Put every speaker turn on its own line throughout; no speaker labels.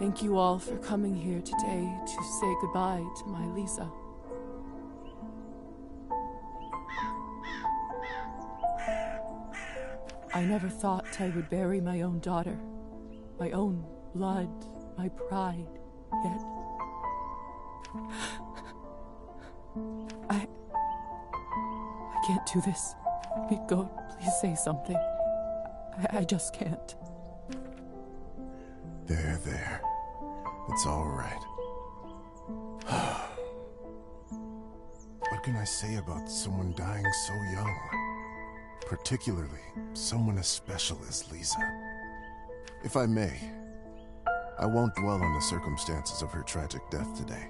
Thank you all for coming here today to say goodbye to my Lisa. I never thought I would bury my own daughter, my own blood, my pride, yet I can't do this. Go, please say something. I just can't.
There. It's all right. What can I say about someone dying so young? Particularly someone as special as Lisa. If I may, I won't dwell on the circumstances of her tragic death today.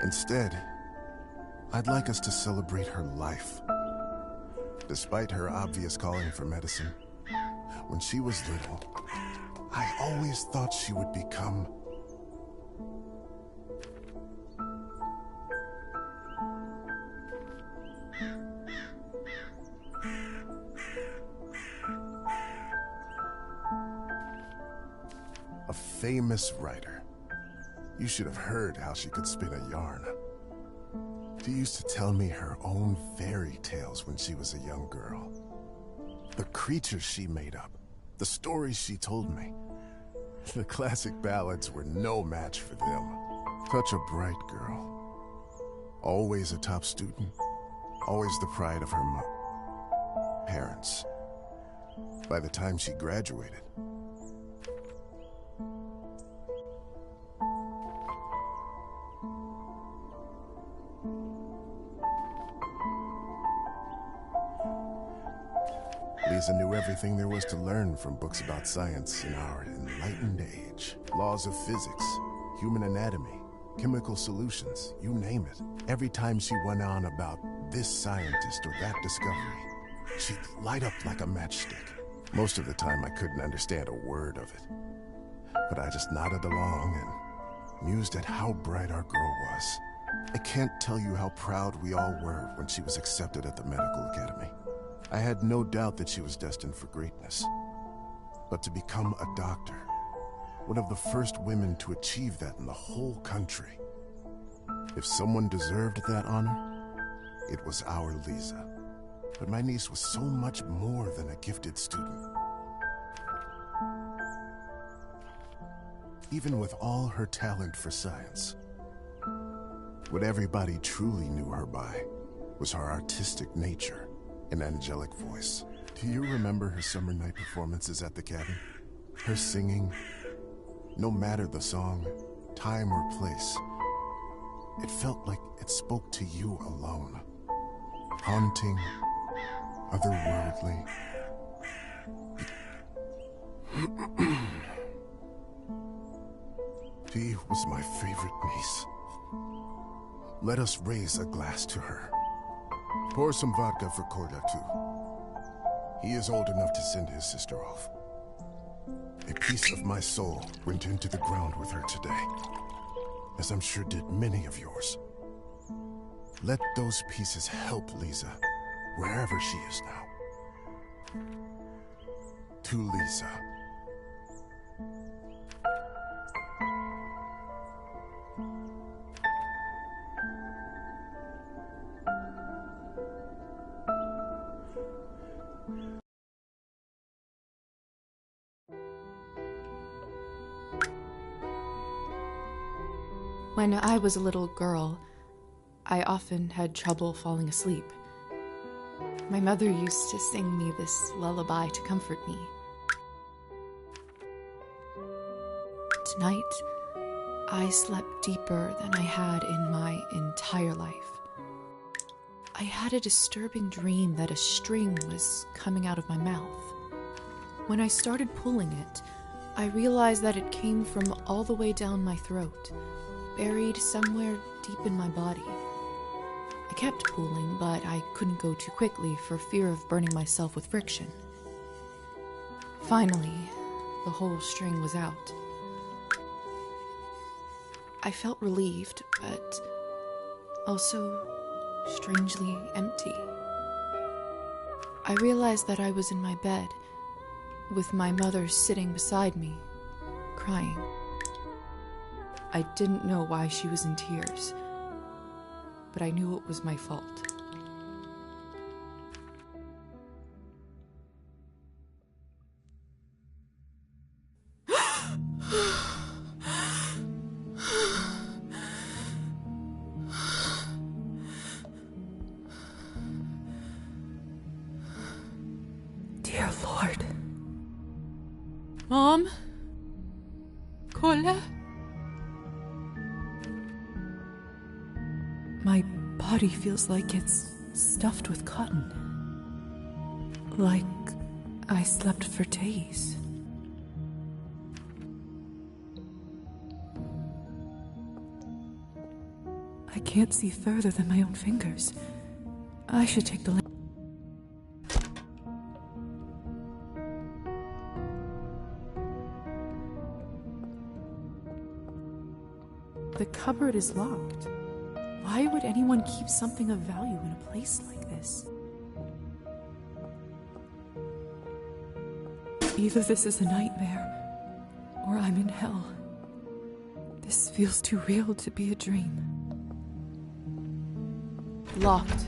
Instead, I'd like us to celebrate her life. Despite her obvious calling for medicine, when she was little, I always thought she would become a famous writer. You should have heard how she could spin a yarn. She used to tell me her own fairy tales when she was a young girl. The creatures she made up, the stories she told me. The classic ballads were no match for them. Such a bright girl. Always a top student. Always the pride of her parents. By the time she graduated, Lisa knew everything there was to learn from books about science in our enlightened age. Laws of physics, human anatomy, chemical solutions, you name it. Every time she went on about this scientist or that discovery, she'd light up like a matchstick. Most of the time I couldn't understand a word of it. But I just nodded along and mused at how bright our girl was. I can't tell you how proud we all were when she was accepted at the medical academy. I had no doubt that she was destined for greatness. But to become a doctor, one of the first women to achieve that in the whole country. If someone deserved that honor, it was our Lisa. But my niece was so much more than a gifted student. Even with all her talent for science, what everybody truly knew her by was her artistic nature and angelic voice. Do you remember her summer night performances at the cabin? Her singing, no matter the song, time or place, it felt like it spoke to you alone. Haunting, otherworldly. She was my favorite niece. Let us raise a glass to her. Pour some vodka for Korda, too. He is old enough to send his sister off. A piece of my soul went into the ground with her today, as I'm sure did many of yours. Let those pieces help Lisa, wherever she is now. To Lisa.
When I was a little girl, I often had trouble falling asleep. My mother used to sing me this lullaby to comfort me. Tonight, I slept deeper than I had in my entire life. I had a disturbing dream that a string was coming out of my mouth. When I started pulling it, I realized that it came from all the way down my throat, buried somewhere deep in my body. I kept pulling, but I couldn't go too quickly for fear of burning myself with friction. Finally, the whole string was out. I felt relieved, but also strangely empty. I realized that I was in my bed, with my mother sitting beside me, crying. I didn't know why she was in tears, but I knew it was my fault.
Dear Lord. Mom? Kolla? My body feels like it's stuffed with cotton. Like I slept for days. I can't see further than my own fingers. I should take the The cupboard is locked. Why would anyone keep something of value in a place like this? Either this is a nightmare, or I'm in hell. This feels too real to be a dream.
Locked.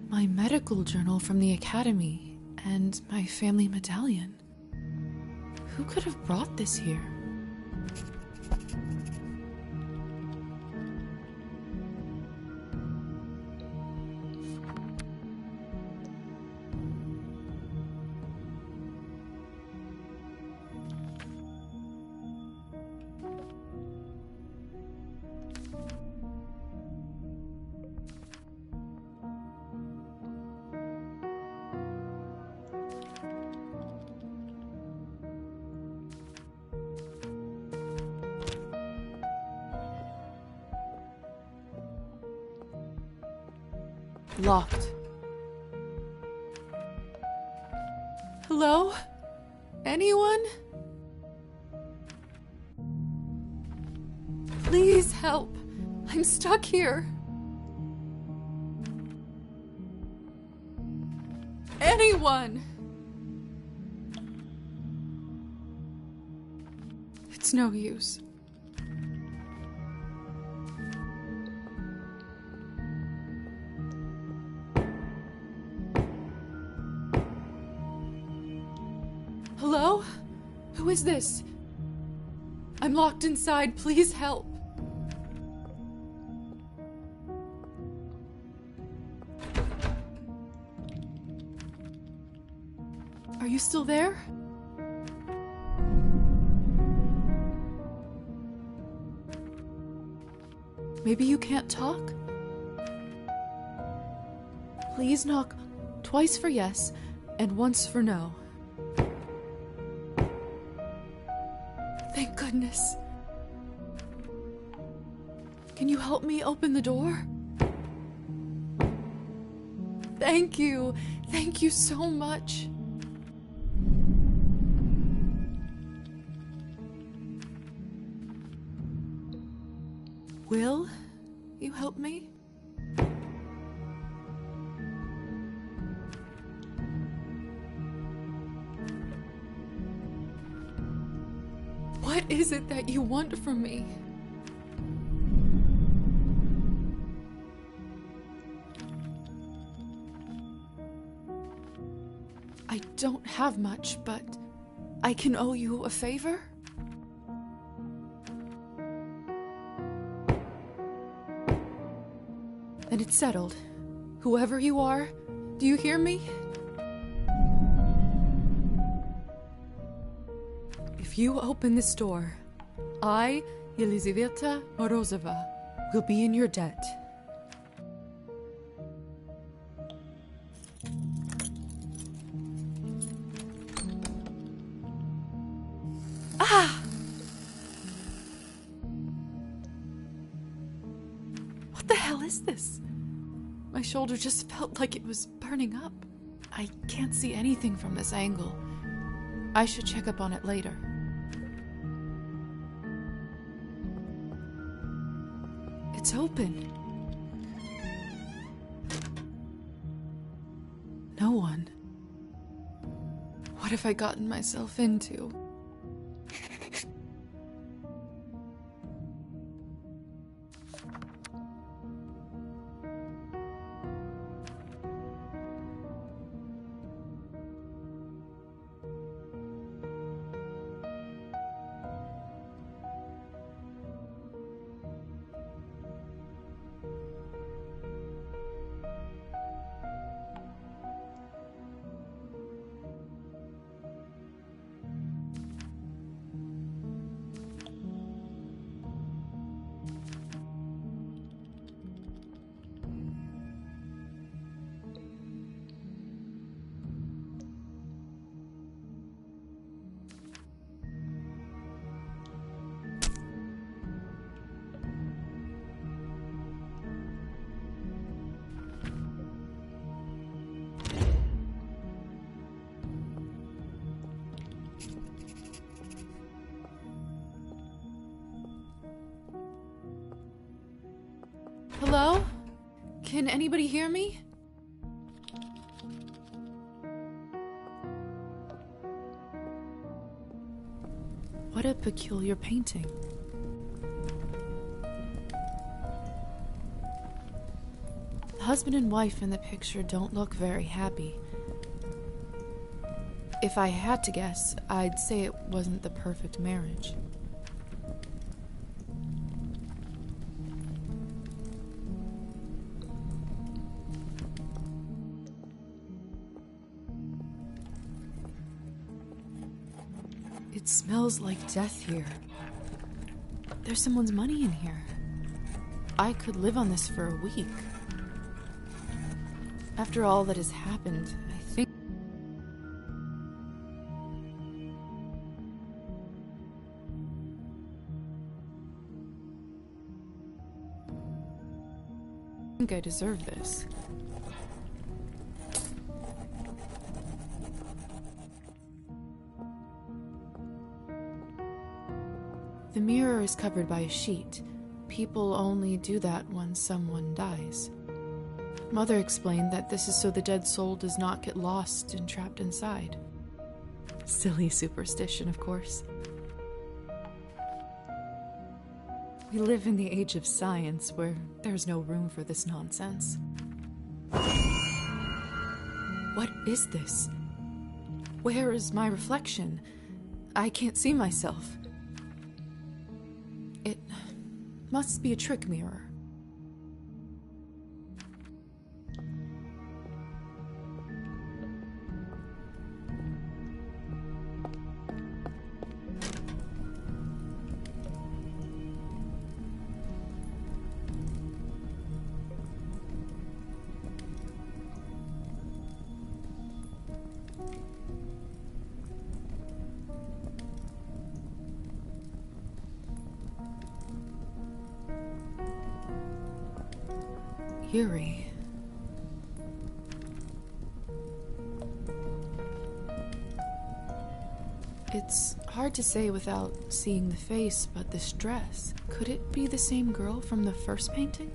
My medical journal from the academy and my family medallion. Who could have brought this here? Locked.
Hello? Anyone? Please help. I'm stuck here. Anyone? It's no use. Hello? Who is this? I'm locked inside. Please help. Are you still there? Maybe you can't talk? Please knock twice for yes and once for no. Thank goodness. Can you help me open the door? Thank you. Thank you so much. Will you help me? What is it that you want from me? I don't have much, but I can owe you a favor? Then it's settled. Whoever you are, do you hear me? If you open this door, I, Elizaveta Morozova, will be in your debt. Ah! What the hell is this? My shoulder just felt like it was burning up. I can't see anything from this angle. I should check up on it later. It's open. No one. What have I gotten myself into? Hello? Can anybody hear me? What a peculiar painting. The husband and wife in the picture don't look very happy. If I had to guess, I'd say it wasn't the perfect marriage. It smells like death here. There's someone's money in here. I could live on this for a week. After all that has happened, I think I deserve this. The mirror is covered by a sheet. People only do that when someone dies. Mother explained that this is so the dead soul does not get lost and trapped inside. Silly superstition, of course. We live in the age of science where there's no room for this nonsense. What is this? Where is my reflection? I can't see myself. It must be a trick mirror. Eerie. It's hard to say without seeing the face, but this dress, could it be the same girl from the first painting?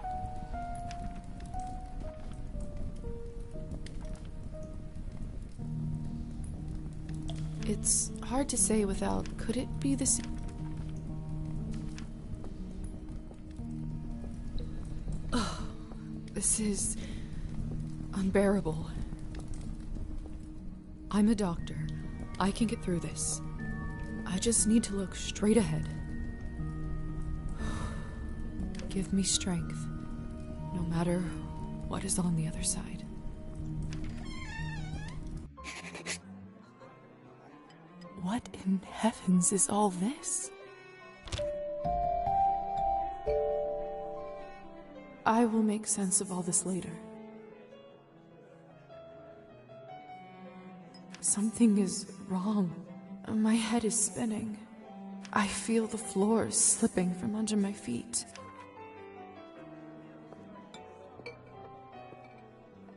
It's hard to say without, could it be the same? This is unbearable. I'm a doctor. I can get through this. I just need to look straight ahead. Give me strength, no matter what is on the other side. What in heavens is all this? I will make sense of all this later. Something is wrong. My head is spinning. I feel the floor slipping from under my feet.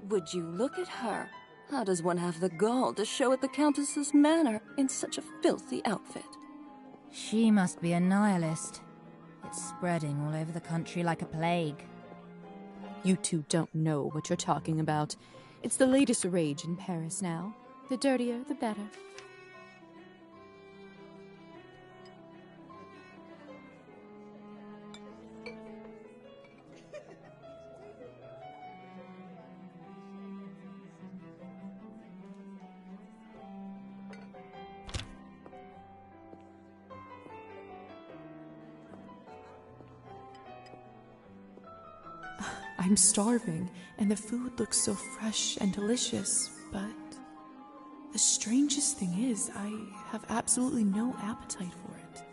Would you look at her? How does one have the gall to show at the Countess's manor in such a filthy outfit?
She must be a nihilist. It's spreading all over the country like a plague.
You two don't know what you're talking about. It's the latest rage in Paris now. The dirtier, the better.
I'm starving, and the food looks so fresh and delicious, but the strangest thing is, I have absolutely no appetite for it.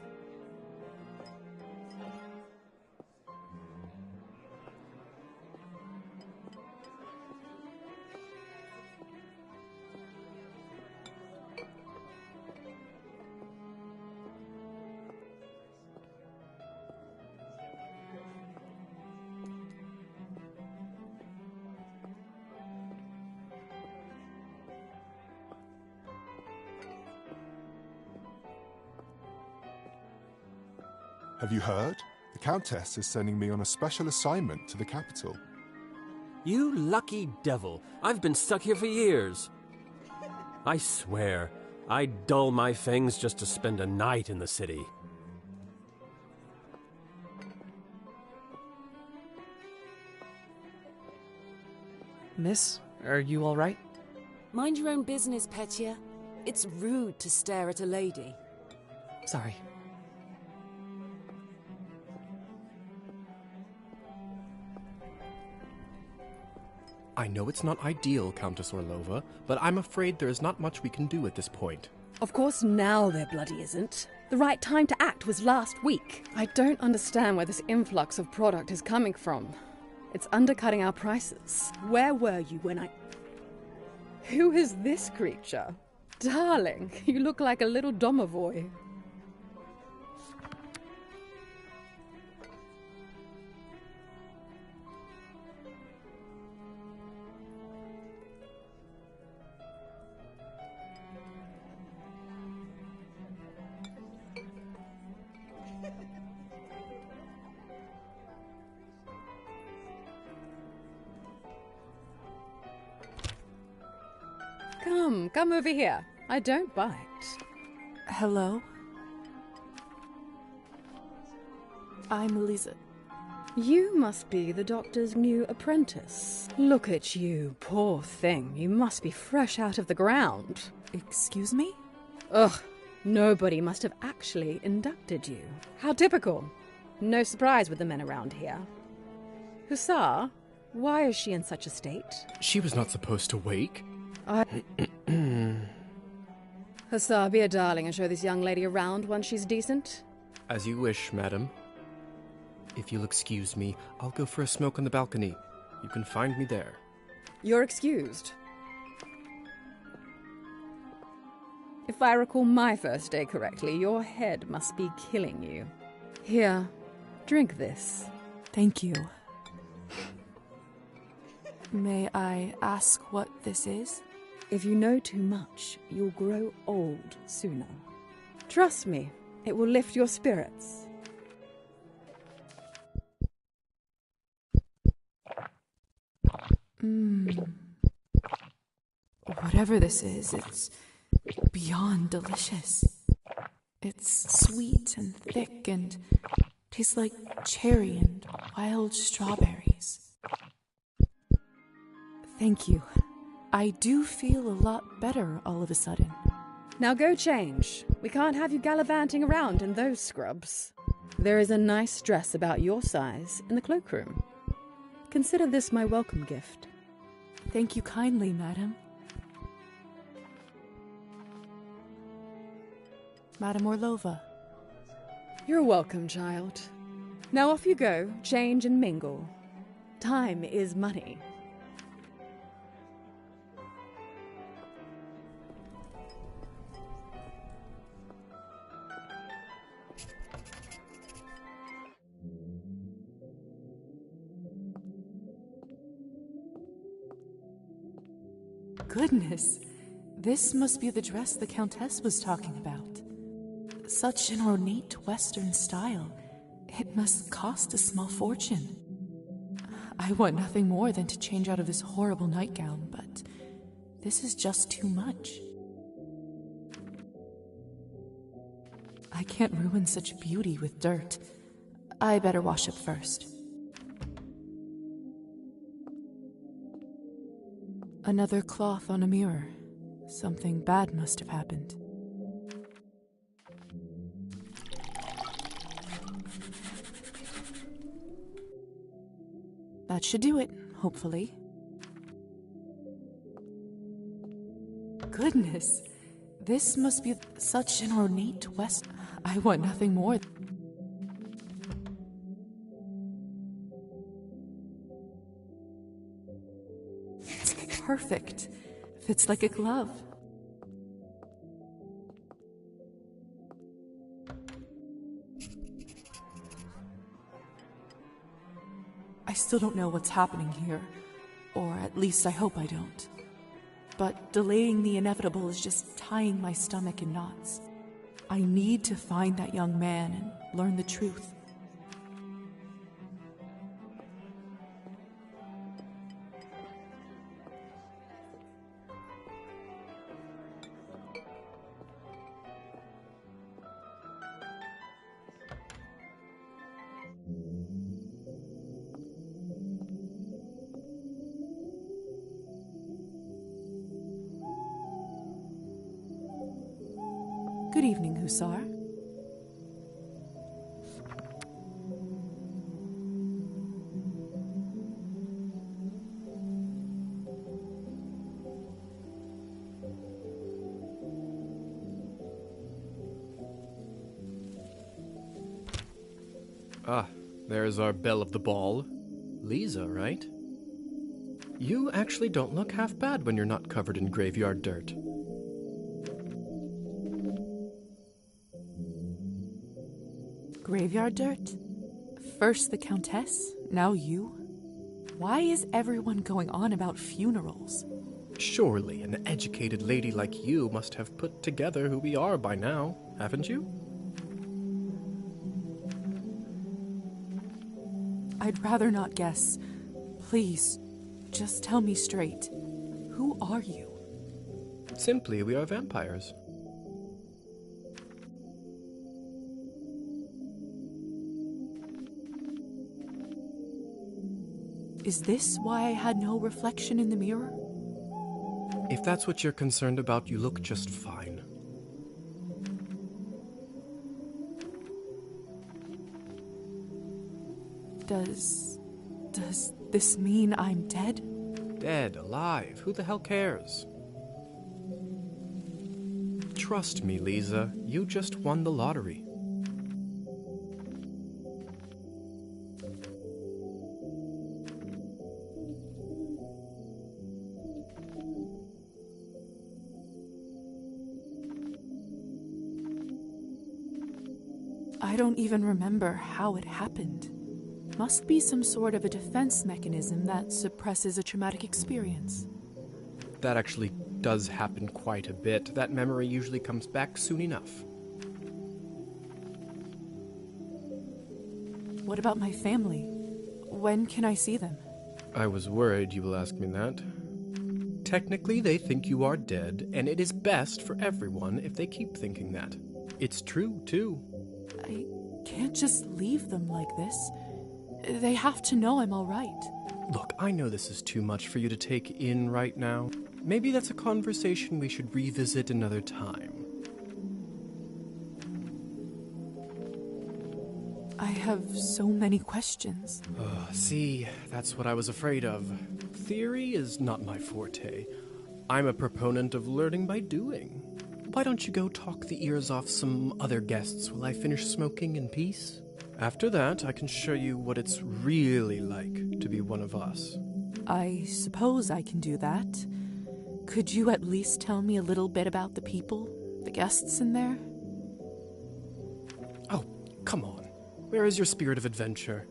Have you heard? The Countess is sending me on a special assignment to the capital.
You lucky devil. I've been stuck here for years. I swear, I'd dull my fangs just to spend a night in the city.
Miss, are you all right?
Mind your own business, Petya. It's rude to stare at a lady.
Sorry.
I know it's not ideal, Countess Orlova, but I'm afraid there is not much we can do at this point.
Of course now there bloody isn't. The right time to act was last week. I don't understand where this influx of product is coming from. It's undercutting our prices. Where were you when I... Who is this creature? Darling, you look like a little domovoy. Come over here. I don't bite.
Hello? I'm Eliza.
You must be the doctor's new apprentice. Look at you, poor thing. You must be fresh out of the ground.
Excuse me?
Ugh, nobody must have actually inducted you. How typical. No surprise with the men around here. Hussar, why is she in such a state?
She was not supposed to wake.
Hussar, be a darling and show this young lady around once she's decent.
As you wish, madam. If you'll excuse me, I'll go for a smoke on the balcony. You can find me there.
You're excused. If I recall my first day correctly, your head must be killing you. Here, drink this.
Thank you. May I ask what this is?
If you know too much, you'll grow old sooner. Trust me, it will lift your spirits.
Whatever this is, it's beyond delicious. It's sweet and thick and tastes like cherry and wild strawberries. Thank you. I do feel a lot better all of a sudden.
Now go change. We can't have you gallivanting around in those scrubs. There is a nice dress about your size in the cloakroom. Consider this my welcome gift.
Thank you kindly, madam. Madam Orlova.
You're welcome, child. Now off you go, change and mingle. Time is money.
Goodness, this must be the dress the Countess was talking about. Such an ornate Western style. It must cost a small fortune. I want nothing more than to change out of this horrible nightgown, but this is just too much. I can't ruin such beauty with dirt. I better wash up first. Another cloth on a mirror. Something bad must have happened. That should do it, hopefully. Goodness, this must be such an ornate West. I want nothing more. It's perfect. Fits like a glove. I still don't know what's happening here, or at least I hope I don't. But delaying the inevitable is just tying my stomach in knots. I need to find that young man and learn the truth. Good evening, Hussar.
Ah, there's our belle of the ball. Lisa, right? You actually don't look half bad when you're not covered in graveyard dirt.
Graveyard dirt? First the Countess, now you? Why is everyone going on about funerals?
Surely an educated lady like you must have put together who we are by now, haven't you?
I'd rather not guess. Please, just tell me straight. Who are you?
Simply, we are vampires.
Is this why I had no reflection in the mirror?
If that's what you're concerned about, you look just fine.
Does this mean I'm dead?
Dead, alive, who the hell cares? Trust me, Lisa, you just won the lottery.
I don't even remember how it happened. Must be some sort of a defense mechanism that suppresses a traumatic experience.
That actually does happen quite a bit. That memory usually comes back soon enough.
What about my family? When can I see them?
I was worried you will ask me that. Technically, they think you are dead, and it is best for everyone if they keep thinking that. It's true, too.
I can't just leave them like this. They have to know I'm all right.
Look, I know this is too much for you to take in right now. Maybe that's a conversation we should revisit another time.
I have so many questions.
See, that's what I was afraid of. Theory is not my forte. I'm a proponent of learning by doing. Why don't you go talk the ears off some other guests while I finish smoking in peace? After that, I can show you what it's really like to be one of us.
I suppose I can do that. Could you at least tell me a little bit about the people, the guests in there?
Oh, come on. Where is your spirit of adventure?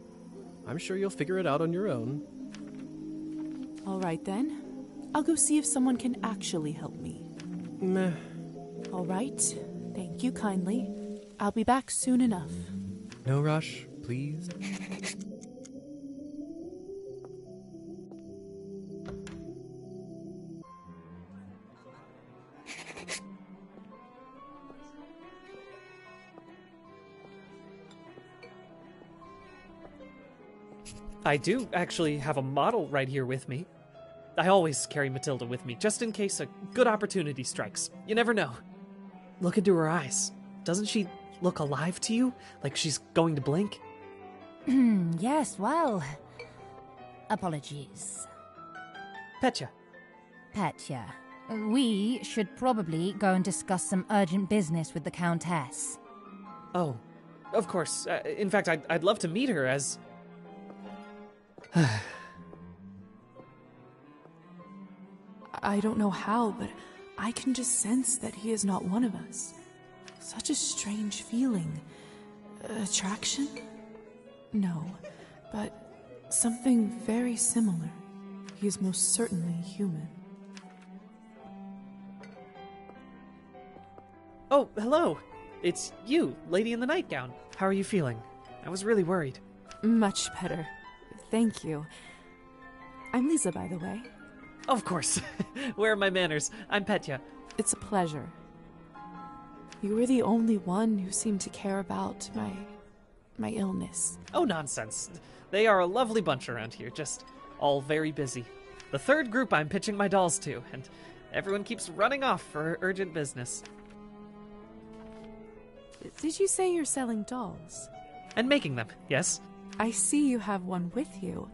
I'm sure you'll figure it out on your own.
All right then. I'll go see if someone can actually help me.
Meh.
All right. Thank you kindly. I'll be back soon enough.
No rush, please.
I do actually have a model right here with me. I always carry Matilda with me, just in case a good opportunity strikes. You never know. Look into her eyes. Doesn't she look alive to you? Like she's going to blink?
Yes, well... Apologies.
Petya.
Petya. We should probably go and discuss some urgent business with the Countess.
Oh, of course. In fact, I'd love to meet her as...
I don't know how, but I can just sense that he is not one of us. Such a strange feeling. Attraction? No, but something very similar. He is most certainly human.
Oh, hello! It's you, Lady in the Nightgown. How are you feeling? I was really worried.
Much better. Thank you. I'm Lisa, by the way.
Of course. Where are my manners? I'm Petya.
It's a pleasure.
You were the only one who seemed to care about my illness.
Oh, nonsense. They are a lovely bunch around here, just all very busy. The third group I'm pitching my dolls to, and everyone keeps running off for urgent business.
Did you say you're selling dolls?
And making them, yes.
I see you have one with you.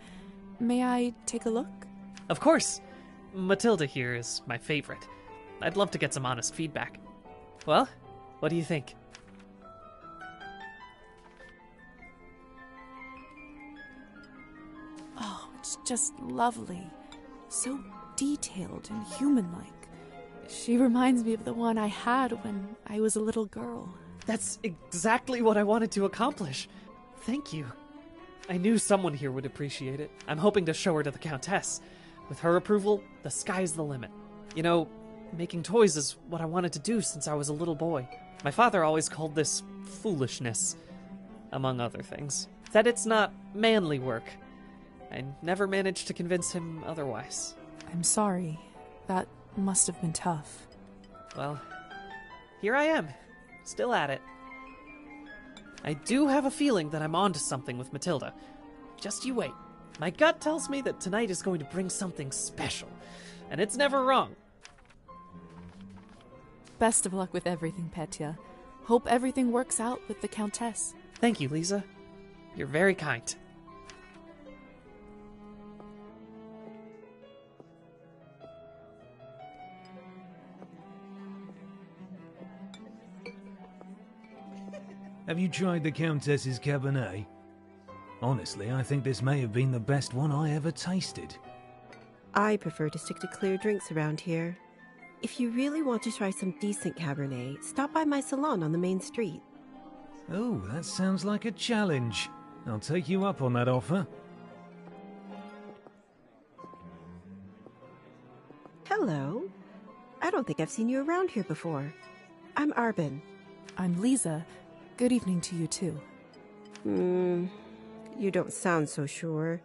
May I take a look?
Of course. Matilda here is my favorite. I'd love to get some honest feedback. Well, what do you think?
Oh, it's just lovely. So detailed and human-like. She reminds me of the one I had when I was a little girl.
That's exactly what I wanted to accomplish. Thank you. I knew someone here would appreciate it. I'm hoping to show her to the Countess. With her approval, the sky's the limit. You know, making toys is what I wanted to do since I was a little boy. My father always called this foolishness, among other things. Said it's not manly work. I never managed to convince him otherwise.
I'm sorry. That must have been tough.
Well, here I am, still at it. I do have a feeling that I'm onto something with Matilda. Just you wait. My gut tells me that tonight is going to bring something special, and it's never wrong.
Best of luck with everything, Petya. Hope everything works out with the Countess.
Thank you, Lisa. You're very kind.
Have you tried the Countess's Cabernet? Honestly, I think this may have been the best one I ever tasted.
I prefer to stick to clear drinks around here. If you really want to try some decent Cabernet, stop by my salon on the main street.
Oh, that sounds like a challenge. I'll take you up on that offer.
Hello. I don't think I've seen you around here before. I'm Arbin.
I'm Lisa. Good evening to you, too.
You don't sound so sure.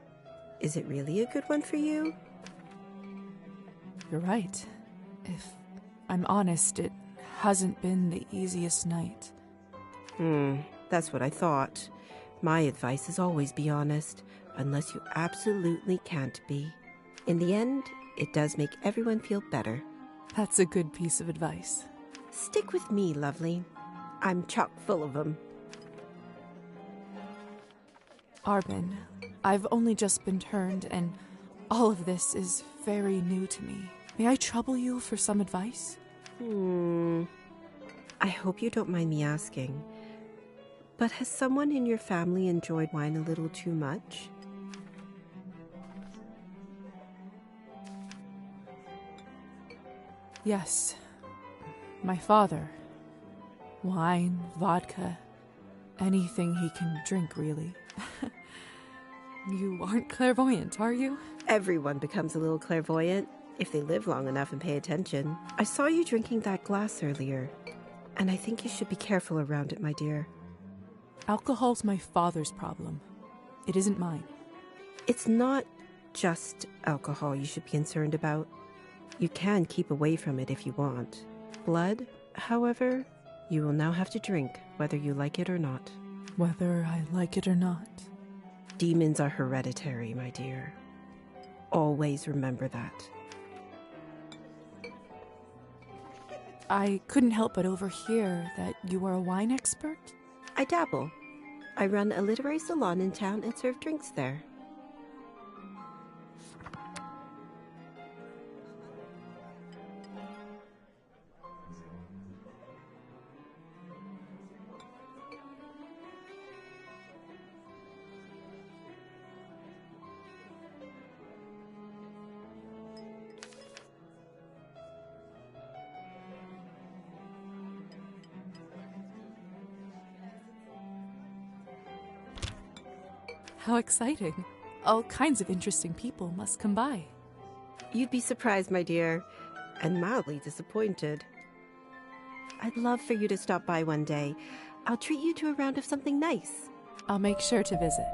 Is it really a good one for you?
You're right. If I'm honest, it hasn't been the easiest night.
That's what I thought. My advice is always be honest, unless you absolutely can't be. In the end, it does make everyone feel better.
That's a good piece of advice.
Stick with me, lovely. I'm chock full of them.
Arbin, I've only just been turned, and all of this is very new to me. May I trouble you for some advice?
I hope you don't mind me asking, but has someone in your family enjoyed wine a little too much?
Yes. My father. Wine, vodka, anything he can drink, really. You aren't clairvoyant, are you?
Everyone becomes a little clairvoyant, if they live long enough and pay attention. I saw you drinking that glass earlier, and I think you should be careful around it, my dear.
Alcohol's my father's problem. It isn't mine.
It's not just alcohol you should be concerned about. You can keep away from it if you want. Blood, however, you will now have to drink, whether you like it or not.
Whether I like it or not.
Demons are hereditary, my dear. Always remember that.
I couldn't help but overhear that you are a wine expert?
I dabble. I run a literary salon in town and serve drinks there.
How exciting. All kinds of interesting people must come by.
You'd be surprised, my dear, and mildly disappointed. I'd love for you to stop by one day. I'll treat you to a round of something nice.
I'll make sure to visit.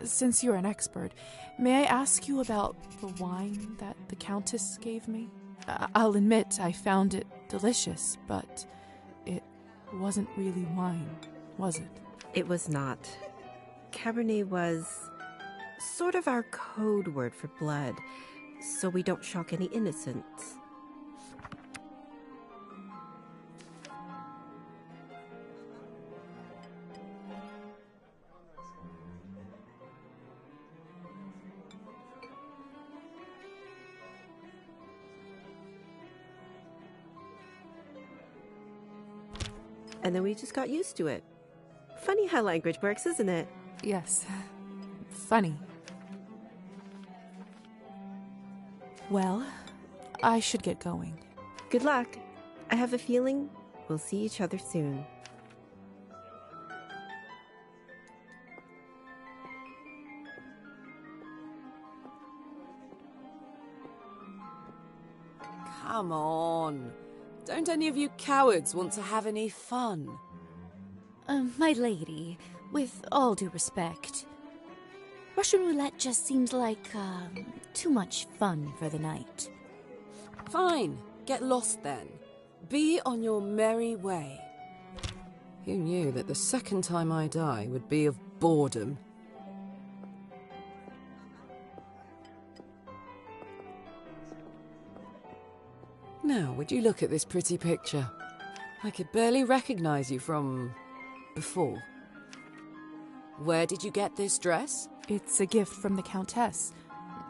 Since you're an expert, may I ask you about the wine that the Countess gave me? I'll admit I found it delicious, but it wasn't really wine, was it?
It was not. Cabernet was sort of our code word for blood, so we don't shock any innocents. And then we just got used to it. Funny how language works, isn't it?
Yes. Funny. Well, I should get going.
Good luck. I have a feeling we'll see each other soon.
Come on. Don't any of you cowards want to have any fun?
My lady, with all due respect, Russian roulette just seems like, too much fun for the night.
Fine, get lost then. Be on your merry way. Who knew that the second time I die would be of boredom? Now, would you look at this pretty picture? I could barely recognize you from before. Where did you get this dress?
It's a gift from the Countess.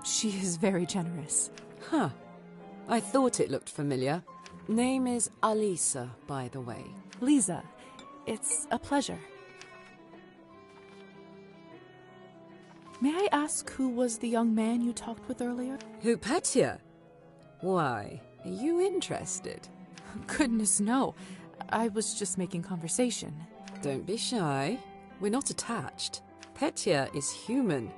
She is very generous.
Huh. I thought it looked familiar. Name is Alisa, by the way.
Lisa, it's a pleasure. May I ask who was the young man you talked with earlier?
Who, Petya? Why, are you interested?
Goodness, no. I was just making conversation.
Don't be shy. We're not attached. Petya is human.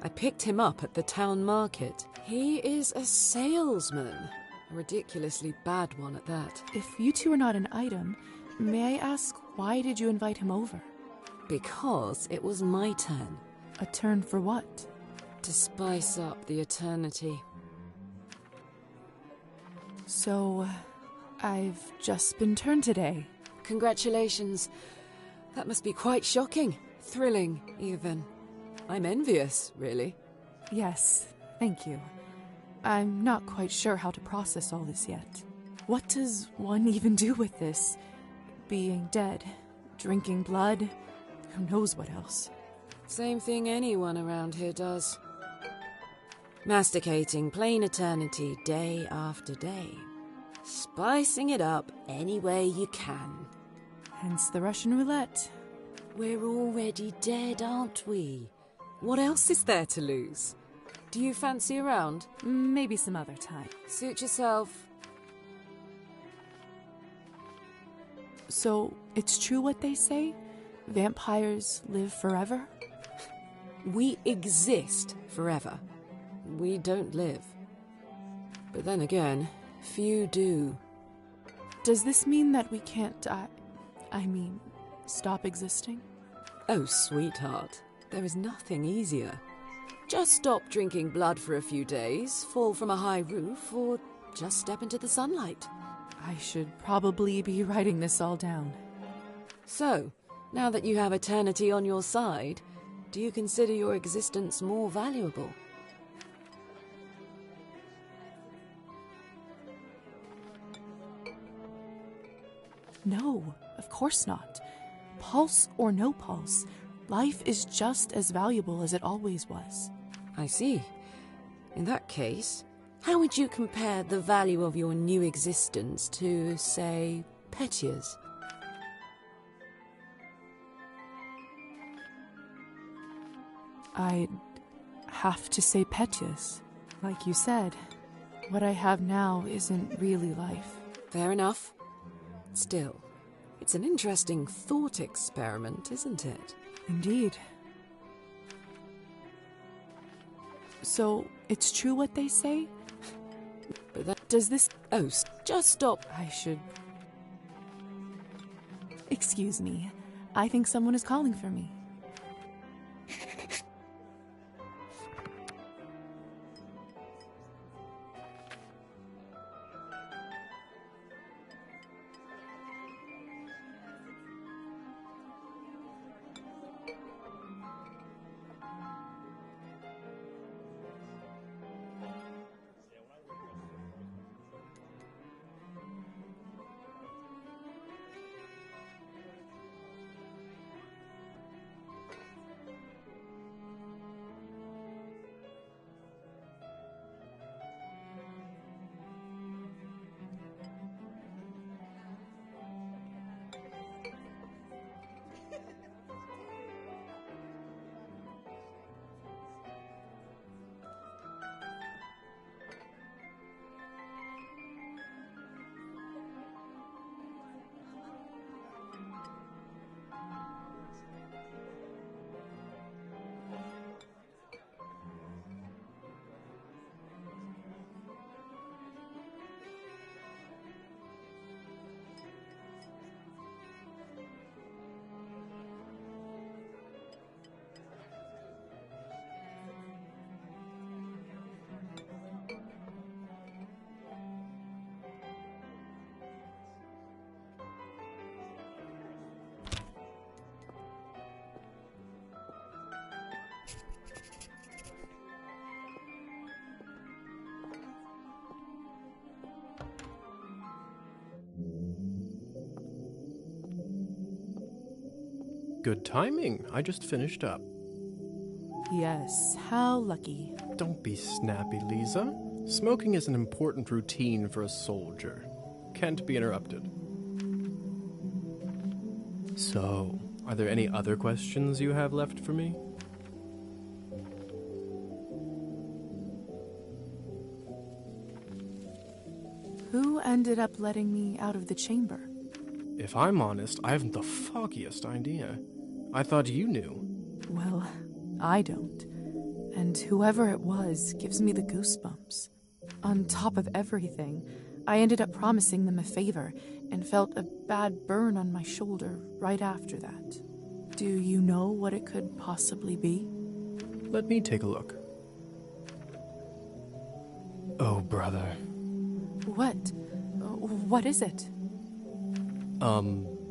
I picked him up at the town market. He is a salesman. A ridiculously bad one at that.
If you two are not an item, may I ask why did you invite him over?
Because it was my turn.
A turn for what?
To spice up the eternity.
So, I've just been turned today.
Congratulations. That must be quite shocking. Thrilling, even. I'm envious, really.
Yes, thank you. I'm not quite sure how to process all this yet. What does one even do with this? Being dead, drinking blood, who knows what else?
Same thing anyone around here does. Masticating plain eternity day after day. Spicing it up any way you can.
Hence the Russian roulette.
We're already dead, aren't we? What else is there to lose? Do you fancy a round?
Maybe some other time.
Suit yourself.
So, it's true what they say? Vampires live forever?
We exist forever. We don't live. But then again, few do.
Does this mean that we can't die? I mean, stop existing?
Oh, sweetheart, there is nothing easier. Just stop drinking blood for a few days, fall from a high roof, or just step into the sunlight.
I should probably be writing this all down.
So, now that you have eternity on your side, do you consider your existence more valuable?
No, of course not. Pulse or no pulse, life is just as valuable as it always was.
I see. In that case, how would you compare the value of your new existence to, say, Petya's?
I'd have to say Petius. Like you said, what I have now isn't really life.
Fair enough. Still, it's an interesting thought experiment, isn't it?
Indeed. So, it's true what they say?
But that...
Does this...
Oh, just stop.
I should... Excuse me. I think someone is calling for me.
Good timing. I just finished up.
Yes, how lucky.
Don't be snappy, Lisa. Smoking is an important routine for a soldier. Can't be interrupted. So, are there any other questions you have left for me?
Who ended up letting me out of the chamber?
If I'm honest, I haven't the foggiest idea. I thought you knew.
Well, I don't. And whoever it was gives me the goosebumps. On top of everything, I ended up promising them a favor and felt a bad burn on my shoulder right after that. Do you know what it could possibly be?
Let me take a look. Oh, brother.
What? What is it?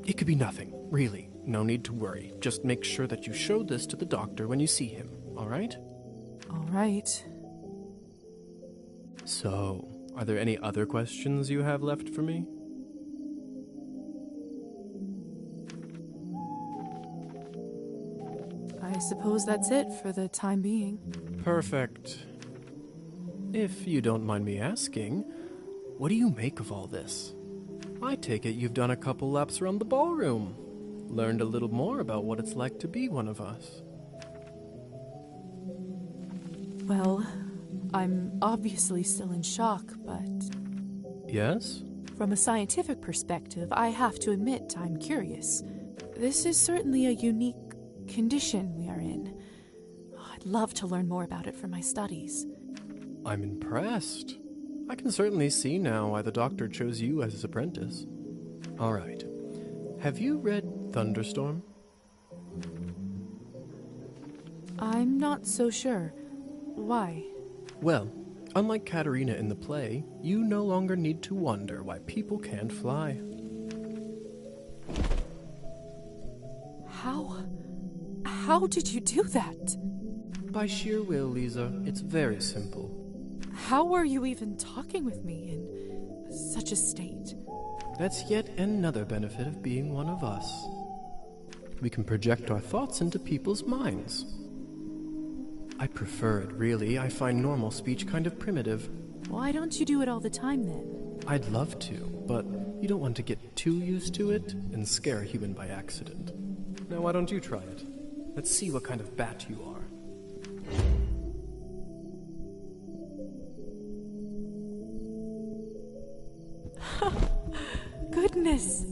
It could be nothing, really. No need to worry. Just make sure that you show this to the doctor when you see him, all right?
All right.
So, are there any other questions you have left for me?
I suppose that's it for the time being.
Perfect. If you don't mind me asking, what do you make of all this? I take it you've done a couple laps around the ballroom. Learned a little more about what it's like to be one of us.
Well, I'm obviously still in shock, but...
Yes?
From a scientific perspective, I have to admit I'm curious. This is certainly a unique condition we are in. I'd love to learn more about it for my studies.
I'm impressed. I can certainly see now why the doctor chose you as his apprentice. All right. Have you read Thunderstorm?
I'm not so sure. Why?
Well, unlike Katerina in the play, you no longer need to wonder why people can't fly.
How did you do that?
By sheer will, Lisa. It's very simple.
How were you even talking with me in such a state?
That's yet another benefit of being one of us. We can project our thoughts into people's minds. I prefer it, really. I find normal speech kind of primitive.
Why don't you do it all the time, then?
I'd love to, but you don't want to get too used to it and scare a human by accident. Now, why don't you try it? Let's see what kind of bat you are.
this?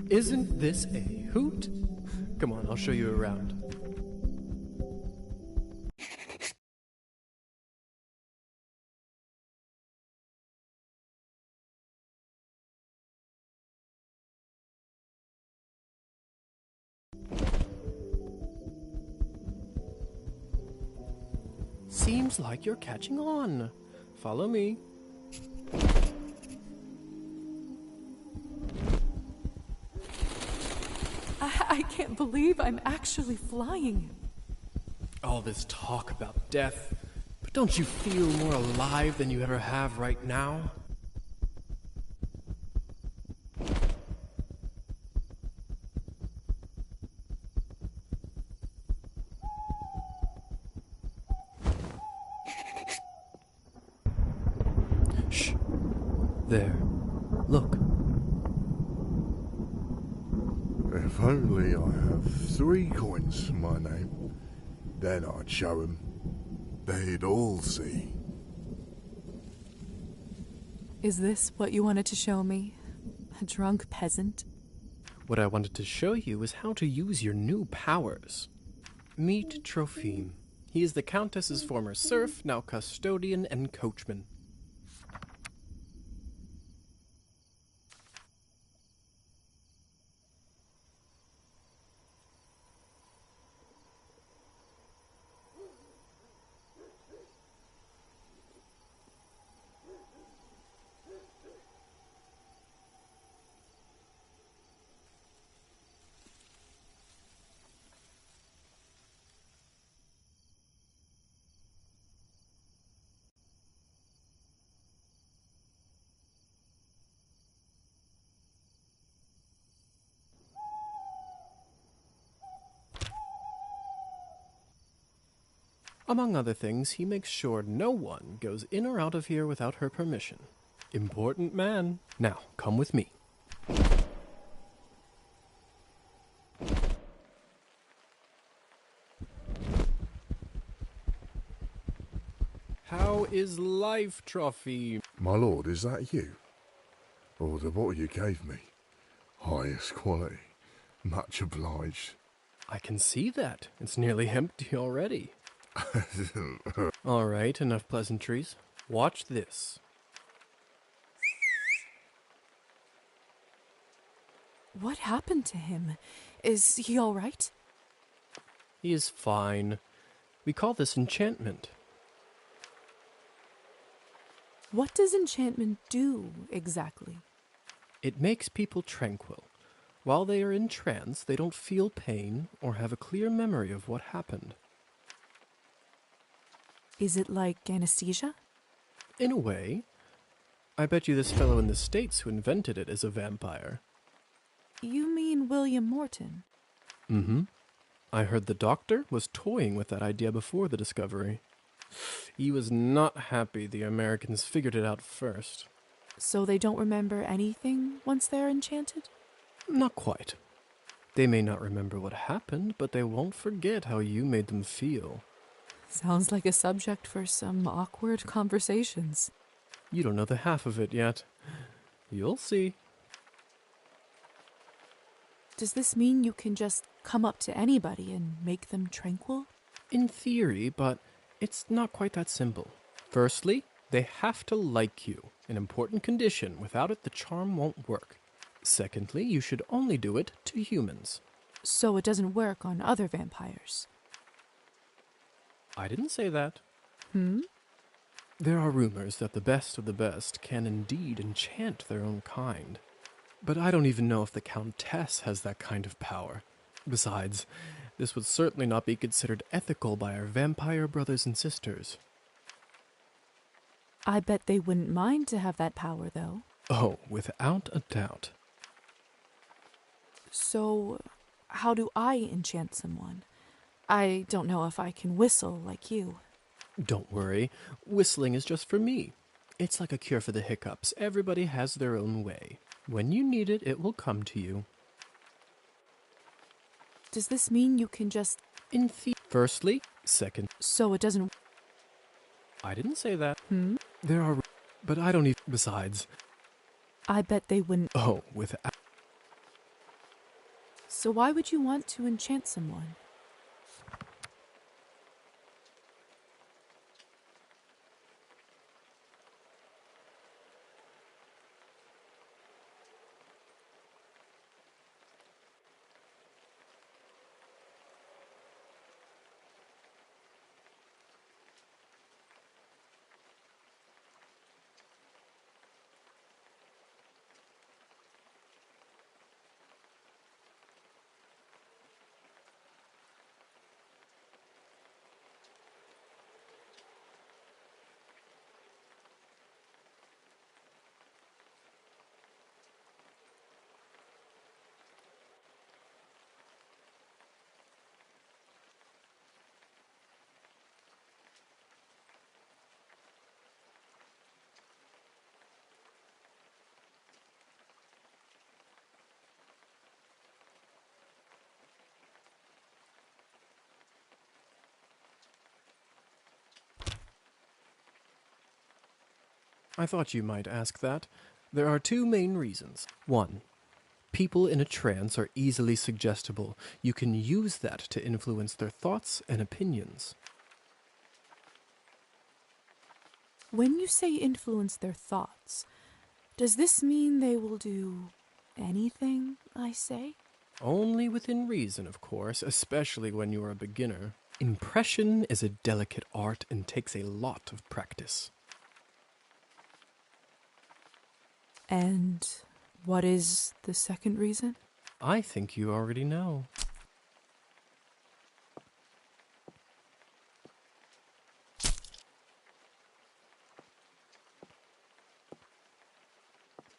Isn't this a hoot? Come on, I'll show you around. Seems like you're catching on. Follow me.
I can't believe I'm actually flying.
All this talk about death, but don't you feel more alive than you ever have right now? Shh. There. Look.
If only I have 3 coins to my name, then I'd show 'em. They'd all see.
Is this what you wanted to show me? A drunk peasant?
What I wanted to show you is how to use your new powers. Meet Trophime. He is the Countess's former serf, now custodian and coachman. Among other things, he makes sure no one goes in or out of here without her permission. Important man. Now, come with me. How is life, Trophy?
My lord, is that you? Or the bottle you gave me? Highest quality. Much obliged.
I can see that. It's nearly empty already. All right, enough pleasantries. Watch this.
What happened to him? Is he all right?
He is fine. We call this enchantment.
What does enchantment do, exactly?
It makes people tranquil. While they are in trance, they don't feel pain or have a clear memory of what happened.
Is it like anesthesia?
In a way. I bet you this fellow in the States who invented it is a vampire.
You mean William Morton?
Mm-hmm. I heard the doctor was toying with that idea before the discovery. He was not happy the Americans figured it out first.
So they don't remember anything once they're enchanted?
Not quite. They may not remember what happened, but they won't forget how you made them feel.
Sounds like a subject for some awkward conversations.
You don't know the half of it yet. You'll see.
Does this mean you can just come up to anybody and make them tranquil?
In theory, but it's not quite that simple. Firstly, they have to like you, an important condition. Without it, the charm won't work. Secondly, you should only do it to humans.
So it doesn't work on other vampires?
I didn't say that.
Hmm?
There are rumors that the best of the best can indeed enchant their own kind. But I don't even know if the Countess has that kind of power. Besides, this would certainly not be considered ethical by our vampire brothers and sisters.
I bet they wouldn't mind to have that power, though.
Oh, without a doubt.
So, how do I enchant someone? I don't know if I can whistle like you.
Don't worry. Whistling is just for me. It's like a cure for the hiccups. Everybody has their own way. When you need it, it will come to you.
Does this mean you can just...
Firstly, second...
So it doesn't...
I didn't say that.
Hmm?
There are... But I don't even... Besides...
I bet they wouldn't.
Oh, without.
So why would you want to enchant someone?
I thought you might ask that. There are two main reasons. One, people in a trance are easily suggestible. You can use that to influence their thoughts and opinions.
When you say influence their thoughts, does this mean they will do anything I say?
Only within reason, of course, especially when you are a beginner. Impression is a delicate art and takes a lot of practice.
And what is the second reason?
I think you already know.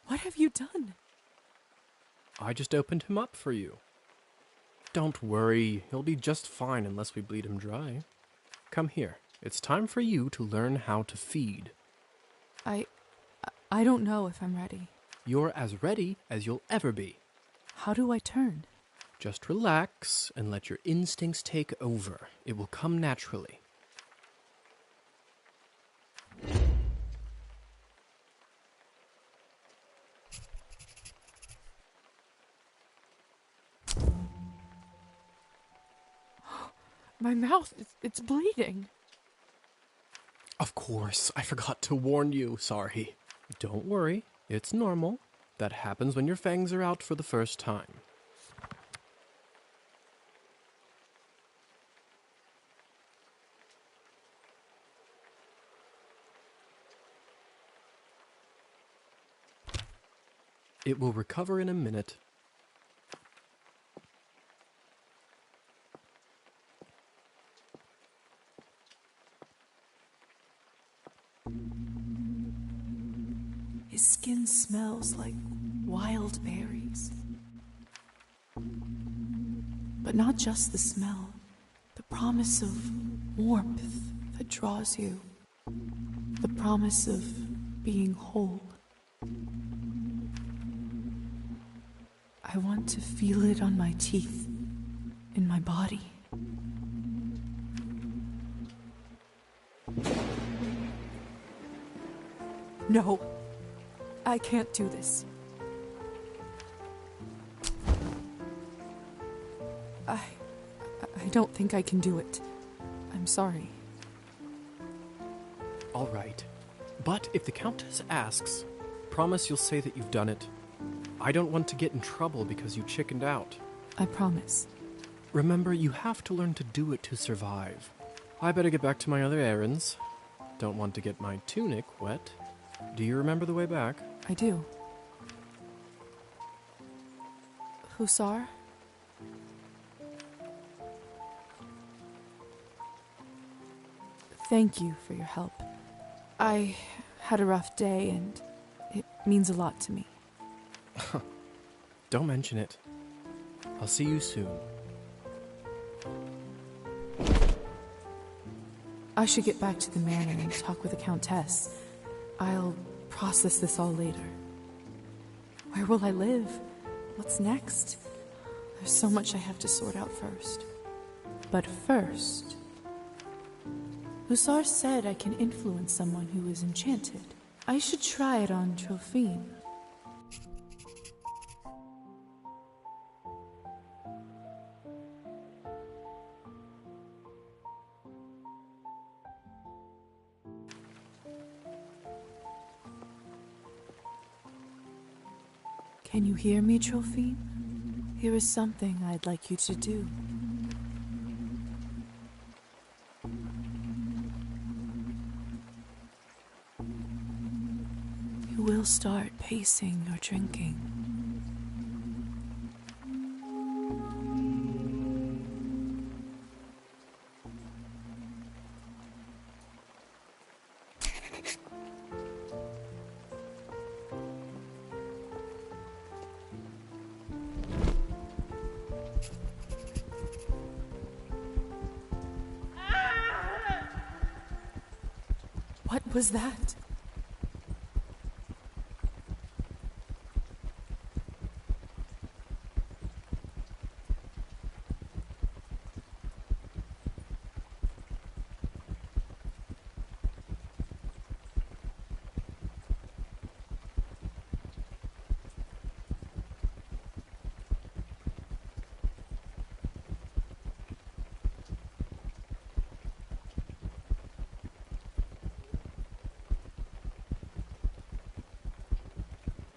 What have you done?
I just opened him up for you. Don't worry, he'll be just fine unless we bleed him dry. Come here. It's time for you to learn how to feed.
I don't know if I'm ready.
You're as ready as you'll ever be.
How do I turn?
Just relax and let your instincts take over. It will come naturally.
My mouth, it's bleeding.
Of course, I forgot to warn you. Sorry. Don't worry, it's normal. That happens when your fangs are out for the first time. It will recover in a minute.
His skin smells like wild berries. But not just the smell, the promise of warmth that draws you, the promise of being whole. I want to feel it on my teeth, in my body. No, I can't do this. I don't think I can do it. I'm sorry.
All right. But if the Countess asks, promise you'll say that you've done it. I don't want to get in trouble because you chickened out.
I promise.
Remember, you have to learn to do it to survive. I better get back to my other errands. Don't want to get my tunic wet. Do you remember the way back?
I do. Hussar? Thank you for your help. I had a rough day and it means a lot to me.
Don't mention it. I'll see you soon.
I should get back to the manor and talk with the Countess. I'll process this all later. Where will I live? What's next? There's so much I have to sort out first. But first, Hussar said I can influence someone who is enchanted. I should try it on Trophine.
Can you hear me, Trophine? Here is something I'd like you to do. You will start pacing your drinking. What was that?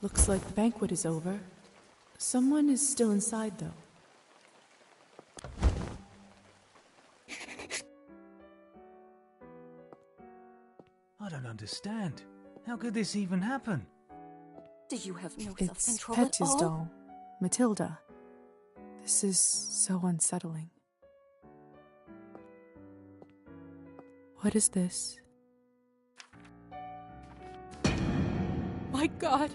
Looks like the banquet is over. Someone is still inside, though.
I don't understand. How could this even happen?
Do you have no
It's
self-control at
Petya's
all?
doll, Matilda. This is so unsettling. What is this? My God!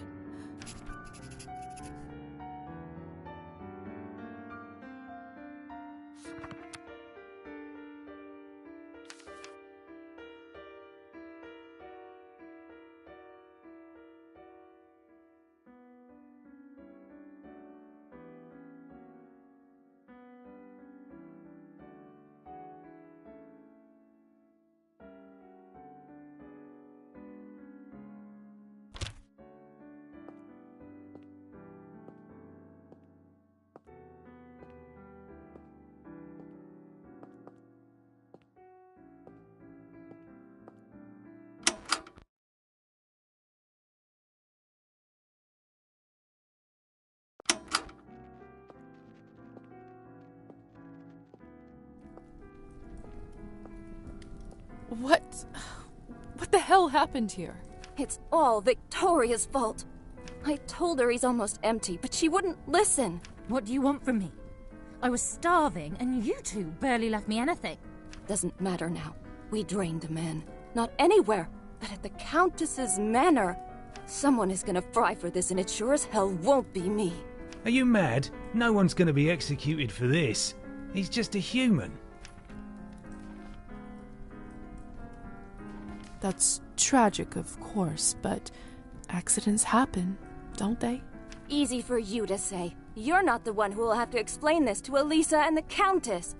What the hell happened here?
It's all Victoria's fault. I told her he's almost empty, but she wouldn't listen.
What do you want from me? I was starving, and you two barely left me anything.
Doesn't matter now. We drained the man. Not anywhere, but at the Countess's manor. Someone is gonna fry for this, and it sure as hell won't be me.
Are you mad? No one's going to be executed for this. He's just a human.
That's tragic, of course, but accidents happen, don't they?
Easy for you to say. You're not the one who will have to explain this to Elisa and the Countess.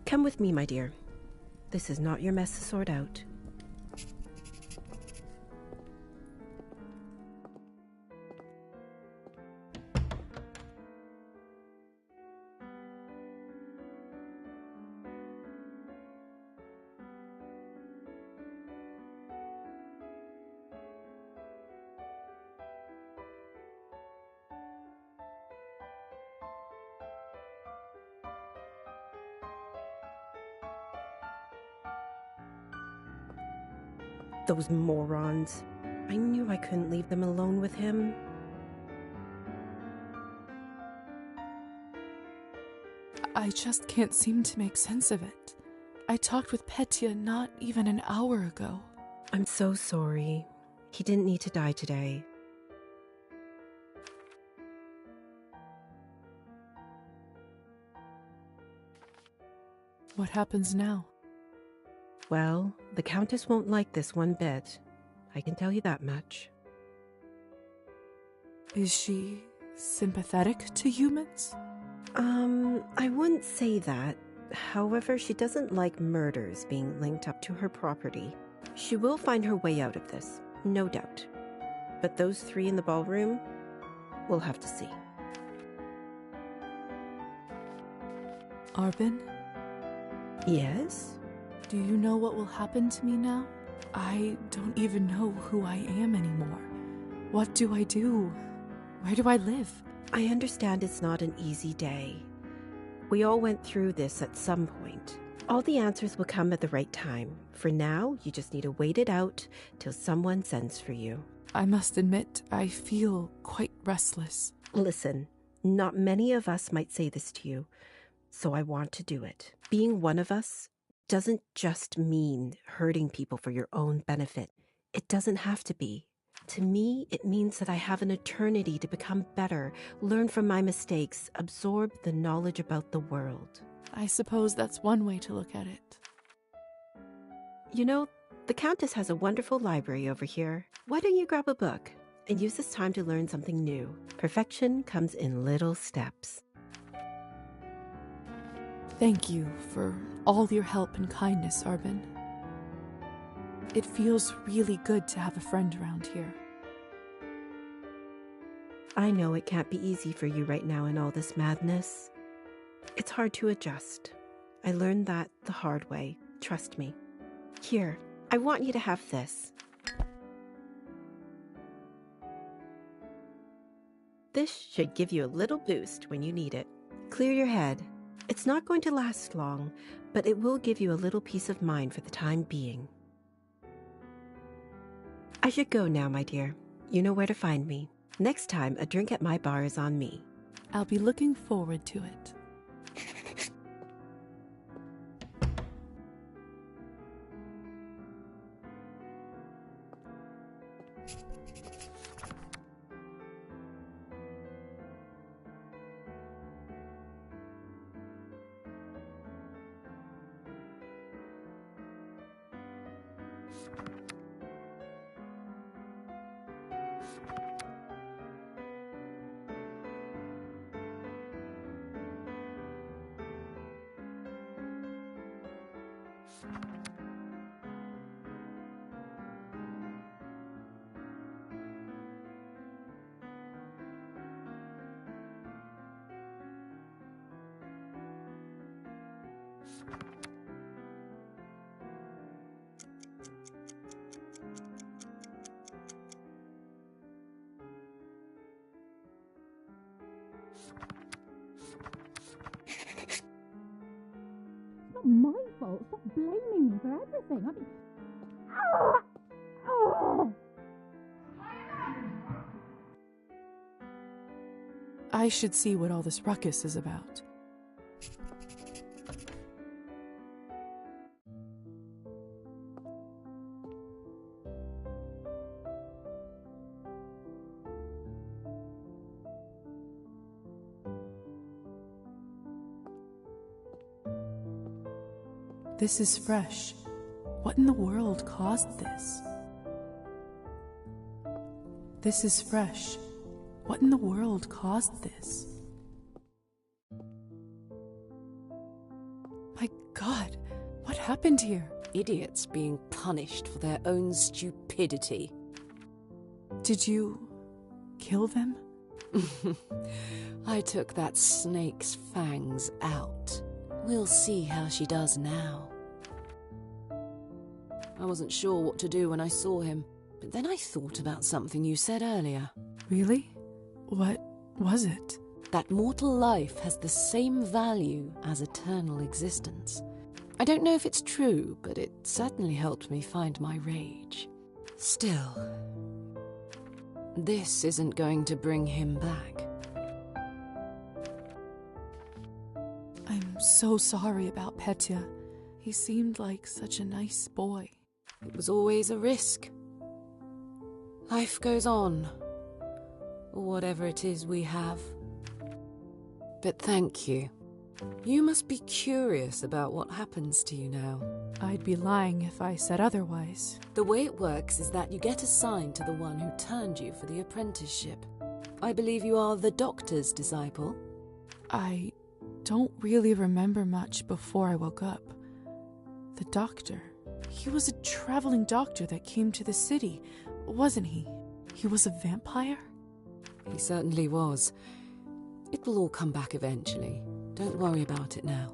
Come with me, my dear. This is not your mess to sort out. Those morons. I knew I couldn't leave them alone with him.
I just can't seem to make sense of it. I talked with Petya not even an hour ago.
I'm so sorry. He didn't need to die today.
What happens now?
Well, the Countess won't like this one bit. I can tell you that much.
Is she sympathetic to humans?
I wouldn't say that. However, she doesn't like murders being linked up to her property. She will find her way out of this, no doubt. But those three in the ballroom, we'll have to see.
Arbin,
Yes?
Do you know what will happen to me now? I don't even know who I am anymore. What do I do? Where do I live?
I understand it's not an easy day. We all went through this at some point. All the answers will come at the right time. For now, you just need to wait it out till someone sends for you.
I must admit, I feel quite restless.
Listen, not many of us might say this to you, so I want to do it. Being one of us doesn't just mean hurting people for your own benefit. It doesn't have to be. To me, it means that I have an eternity to become better, learn from my mistakes, absorb the knowledge about the world.
I suppose that's one way to look at it.
You know, the Countess has a wonderful library over here. Why don't you grab a book and use this time to learn something new? Perfection comes in little steps.
Thank you for all your help and kindness, Arbin. It feels really good to have a friend around here.
I know it can't be easy for you right now in all this madness. It's hard to adjust. I learned that the hard way. Trust me. Here, I want you to have this. This should give you a little boost when you need it. Clear your head. It's not going to last long, but it will give you a little peace of mind for the time being. I should go now, my dear. You know where to find me. Next time, a drink at my bar is on me.
I'll be looking forward to it.
It's not my fault. Stop blaming me for everything. I mean...
I should see what all this ruckus is about. This is fresh. What in the world caused this? This is fresh. What in the world caused this? My God, what happened here?
Idiots being punished for their own stupidity.
Did you kill them?
I took that snake's fangs out. We'll see how she does now. I wasn't sure what to do when I saw him, but then I thought about something you said earlier.
Really? What was it?
That mortal life has the same value as eternal existence. I don't know if it's true, but it certainly helped me find my rage. Still, this isn't going to bring him back.
I'm so sorry about Petya. He seemed like such a nice boy.
It was always a risk. Life goes on. Whatever it is we have. But thank you. You must be curious about what happens to you now.
I'd be lying if I said otherwise.
The way it works is that you get assigned to the one who turned you for the apprenticeship. I believe you are the doctor's disciple.
I don't really remember much before I woke up. The doctor. He was a traveling doctor that came to the city, wasn't he? He was a vampire?
He certainly was. It will all come back eventually. Don't worry about it now.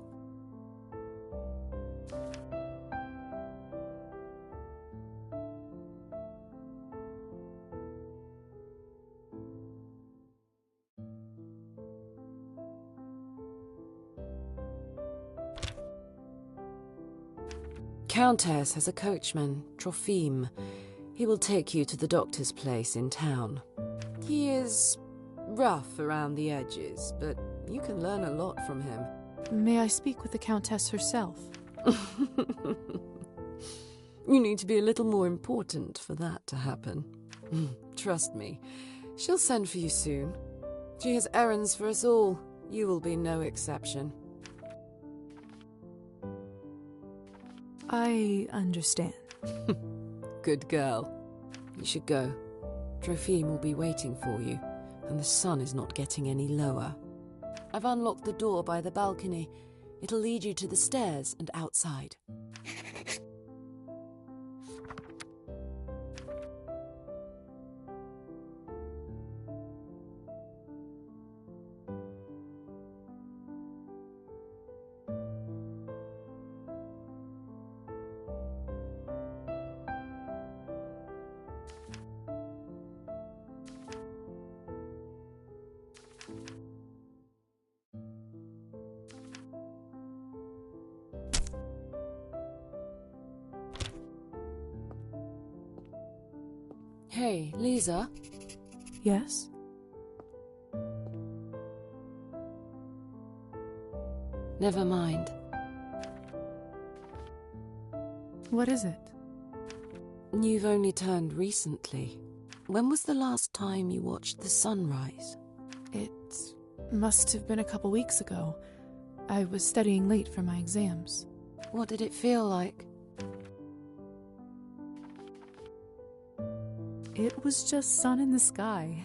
Countess has a coachman, Trofim. He will take you to the doctor's place in town. He is rough around the edges, but you can learn a lot from him.
May I speak with the Countess herself?
You need to be a little more important for that to happen. Trust me, she'll send for you soon. She has errands for us all. You will be no exception.
I understand.
Good girl. You should go. Trofim will be waiting for you, and the sun is not getting any lower. I've unlocked the door by the balcony. It'll lead you to the stairs and outside. Hey, Lisa?
Yes?
Never mind.
What is it?
You've only turned recently. When was the last time you watched the sunrise?
It must have been a couple weeks ago. I was studying late for my exams.
What did it feel like?
It was just sun in the sky.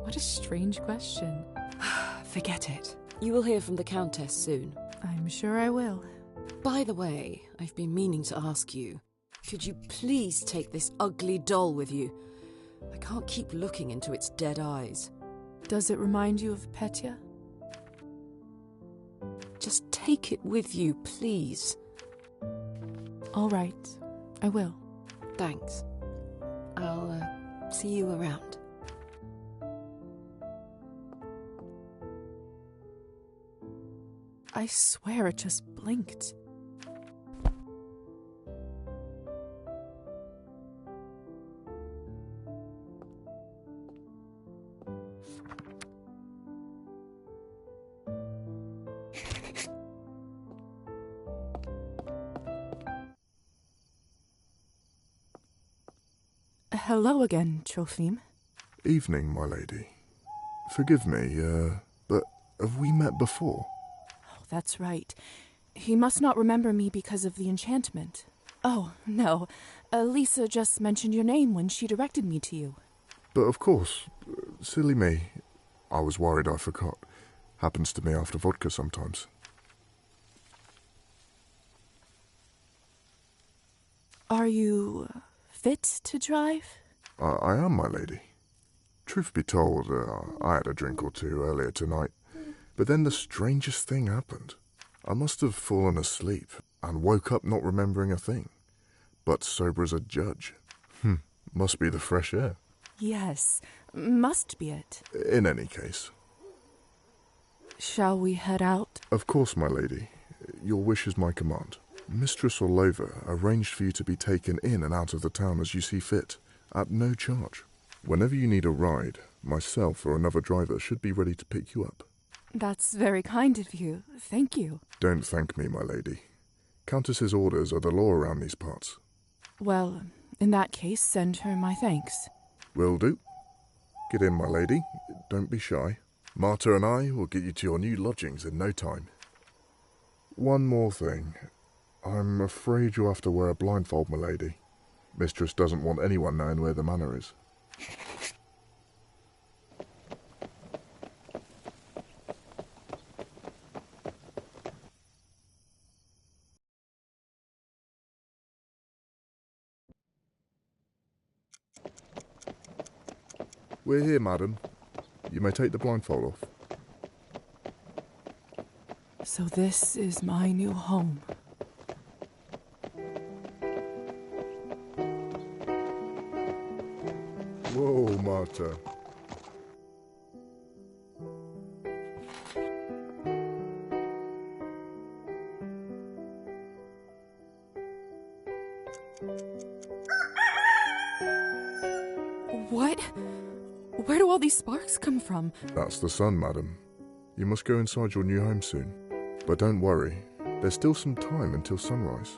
What a strange question.
Forget it. You will hear from the Countess soon.
I'm sure I will.
By the way, I've been meaning to ask you, could you please take this ugly doll with you? I can't keep looking into its dead eyes.
Does it remind you of Petya?
Just take it with you, please.
All right, I will.
Thanks. I'll see you around.
I swear it just blinked. Hello again, Trofim.
Evening, my lady. Forgive me, but have we met before?
Oh, that's right. He must not remember me because of the enchantment. Oh, no. Lisa just mentioned your name when she directed me to you.
But of course, silly me. I was worried I forgot. Happens to me after vodka sometimes.
Are you fit to drive?
I am, my lady. Truth be told, I had a drink or two earlier tonight, but then the strangest thing happened. I must have fallen asleep and woke up not remembering a thing, but sober as a judge. Must be the fresh air.
Yes, must be it.
In any case.
Shall we head out?
Of course, my lady. Your wish is my command. Mistress Orlova arranged for you to be taken in and out of the town as you see fit, at no charge. Whenever you need a ride, myself or another driver should be ready to pick you up.
That's very kind of you. Thank you.
Don't thank me, my lady. Countess's orders are the law around these parts.
Well, in that case, send her my thanks.
Will do. Get in, my lady. Don't be shy. Marta and I will get you to your new lodgings in no time. One more thing. I'm afraid you'll have to wear a blindfold, my lady. Mistress doesn't want anyone knowing where the manor is. We're here, madam. You may take the blindfold off.
So this is my new home.
Whoa, Marta.
What? Where do all these sparks come from?
That's the sun, madam. You must go inside your new home soon. But don't worry, there's still some time until sunrise.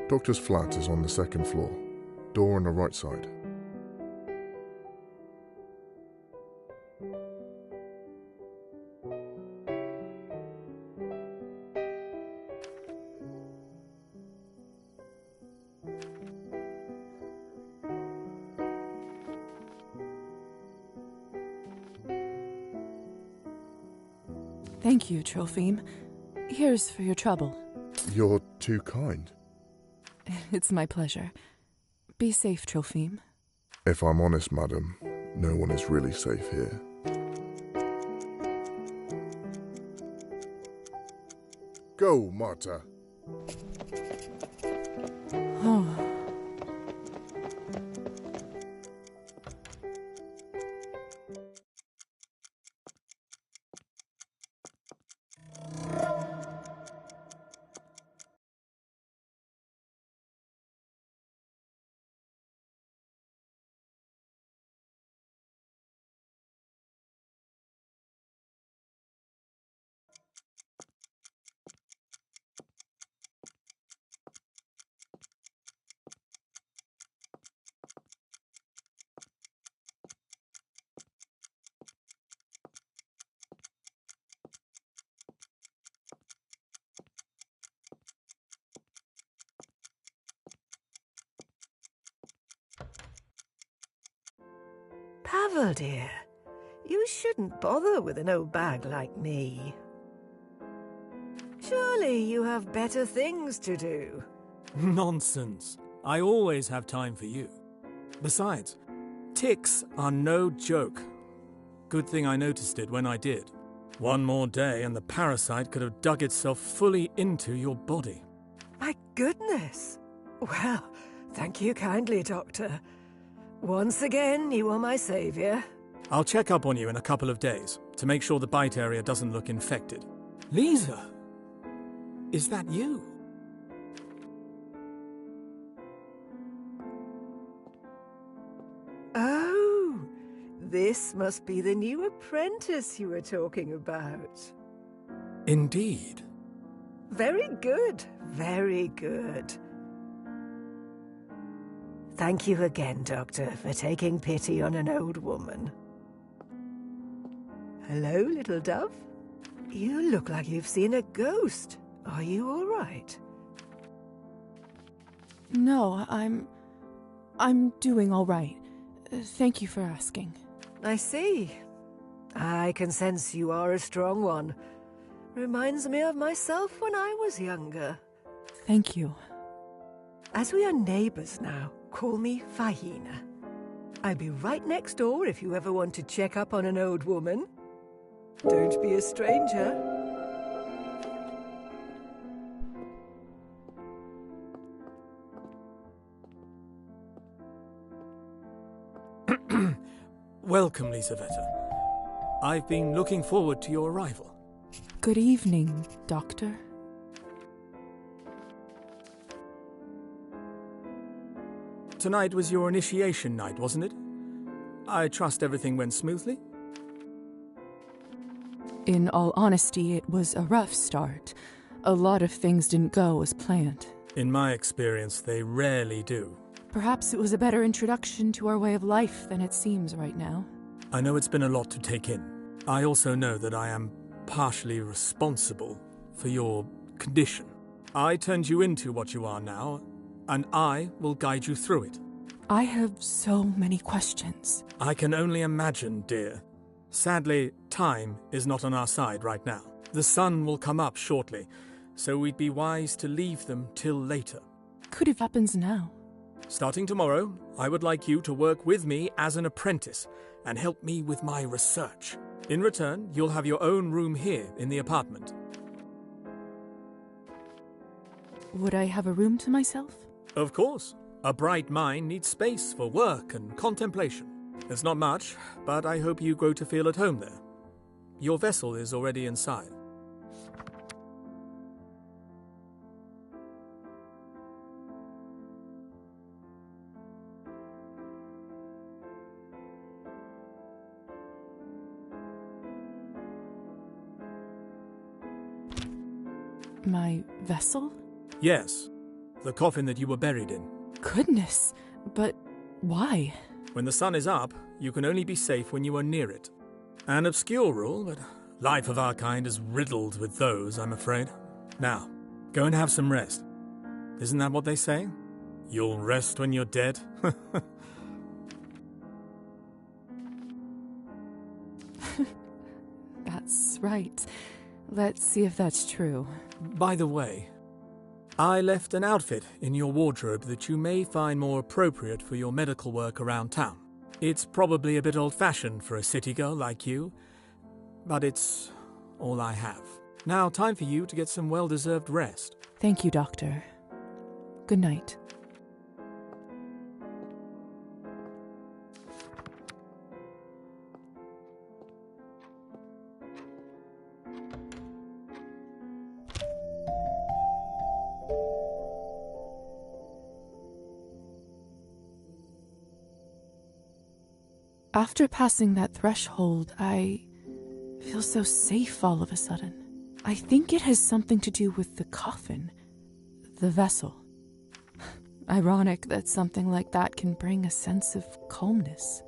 Doctor's flat is on the second floor. Door on the right side.
Thank you, Trophime. Here's for your trouble.
You're too kind.
It's my pleasure. Be safe, Trophime.
If I'm honest, madam, no one is really safe here. Go, Marta.
Oh.
Pavel, dear, you shouldn't bother with an old bag like me. Surely you have better things to do.
Nonsense. I always have time for you. Besides, ticks are no joke. Good thing I noticed it when I did. One more day and the parasite could have dug itself fully into your body.
My goodness. Well, thank you kindly, Doctor. Once again, you are my saviour.
I'll check up on you in a couple of days to make sure the bite area doesn't look infected. Lisa! Is that you?
Oh, this must be the new apprentice you were talking about.
Indeed.
Very good, very good. Thank you again, Doctor, for taking pity on an old woman. Hello, little dove. You look like you've seen a ghost. Are you all right?
No, I'm doing all right. Thank you for asking.
I see. I can sense you are a strong one. Reminds me of myself when I was younger.
Thank you.
As we are neighbors now, call me Fahina. I'll be right next door if you ever want to check up on an old woman. Don't be a stranger.
Welcome, Lisaveta. I've been looking forward to your arrival.
Good evening, Doctor.
Tonight was your initiation night, wasn't it? I trust everything went smoothly?
In all honesty, it was a rough start. A lot of things didn't go as planned.
In my experience, they rarely do.
Perhaps it was a better introduction to our way of life than it seems right now.
I know it's been a lot to take in. I also know that I am partially responsible for your condition. I turned you into what you are now, and I will guide you through it.
I have so many questions.
I can only imagine, dear. Sadly, time is not on our side right now. The sun will come up shortly, so we'd be wise to leave them till later.
Could it happens now?
Starting tomorrow, I would like you to work with me as an apprentice and help me with my research. In return, you'll have your own room here in the apartment.
Would I have a room to myself?
Of course. A bright mind needs space for work and contemplation. It's not much, but I hope you grow to feel at home there. Your vessel is already inside.
My vessel?
Yes, the coffin that you were buried in.
Goodness, but why?
When the sun is up, you can only be safe when you are near it. An obscure rule, but life of our kind is riddled with those, I'm afraid. Now, go and have some rest. Isn't that what they say? You'll rest when you're dead?
That's right. Let's see if that's true.
By the way, I left an outfit in your wardrobe that you may find more appropriate for your medical work around town. It's probably a bit old-fashioned for a city girl like you, but it's all I have. Now, time for you to get some well-deserved rest.
Thank you, Doctor. Good night. After passing that threshold, I feel so safe all of a sudden. I think it has something to do with the coffin, the vessel. Ironic that something like that can bring a sense of calmness.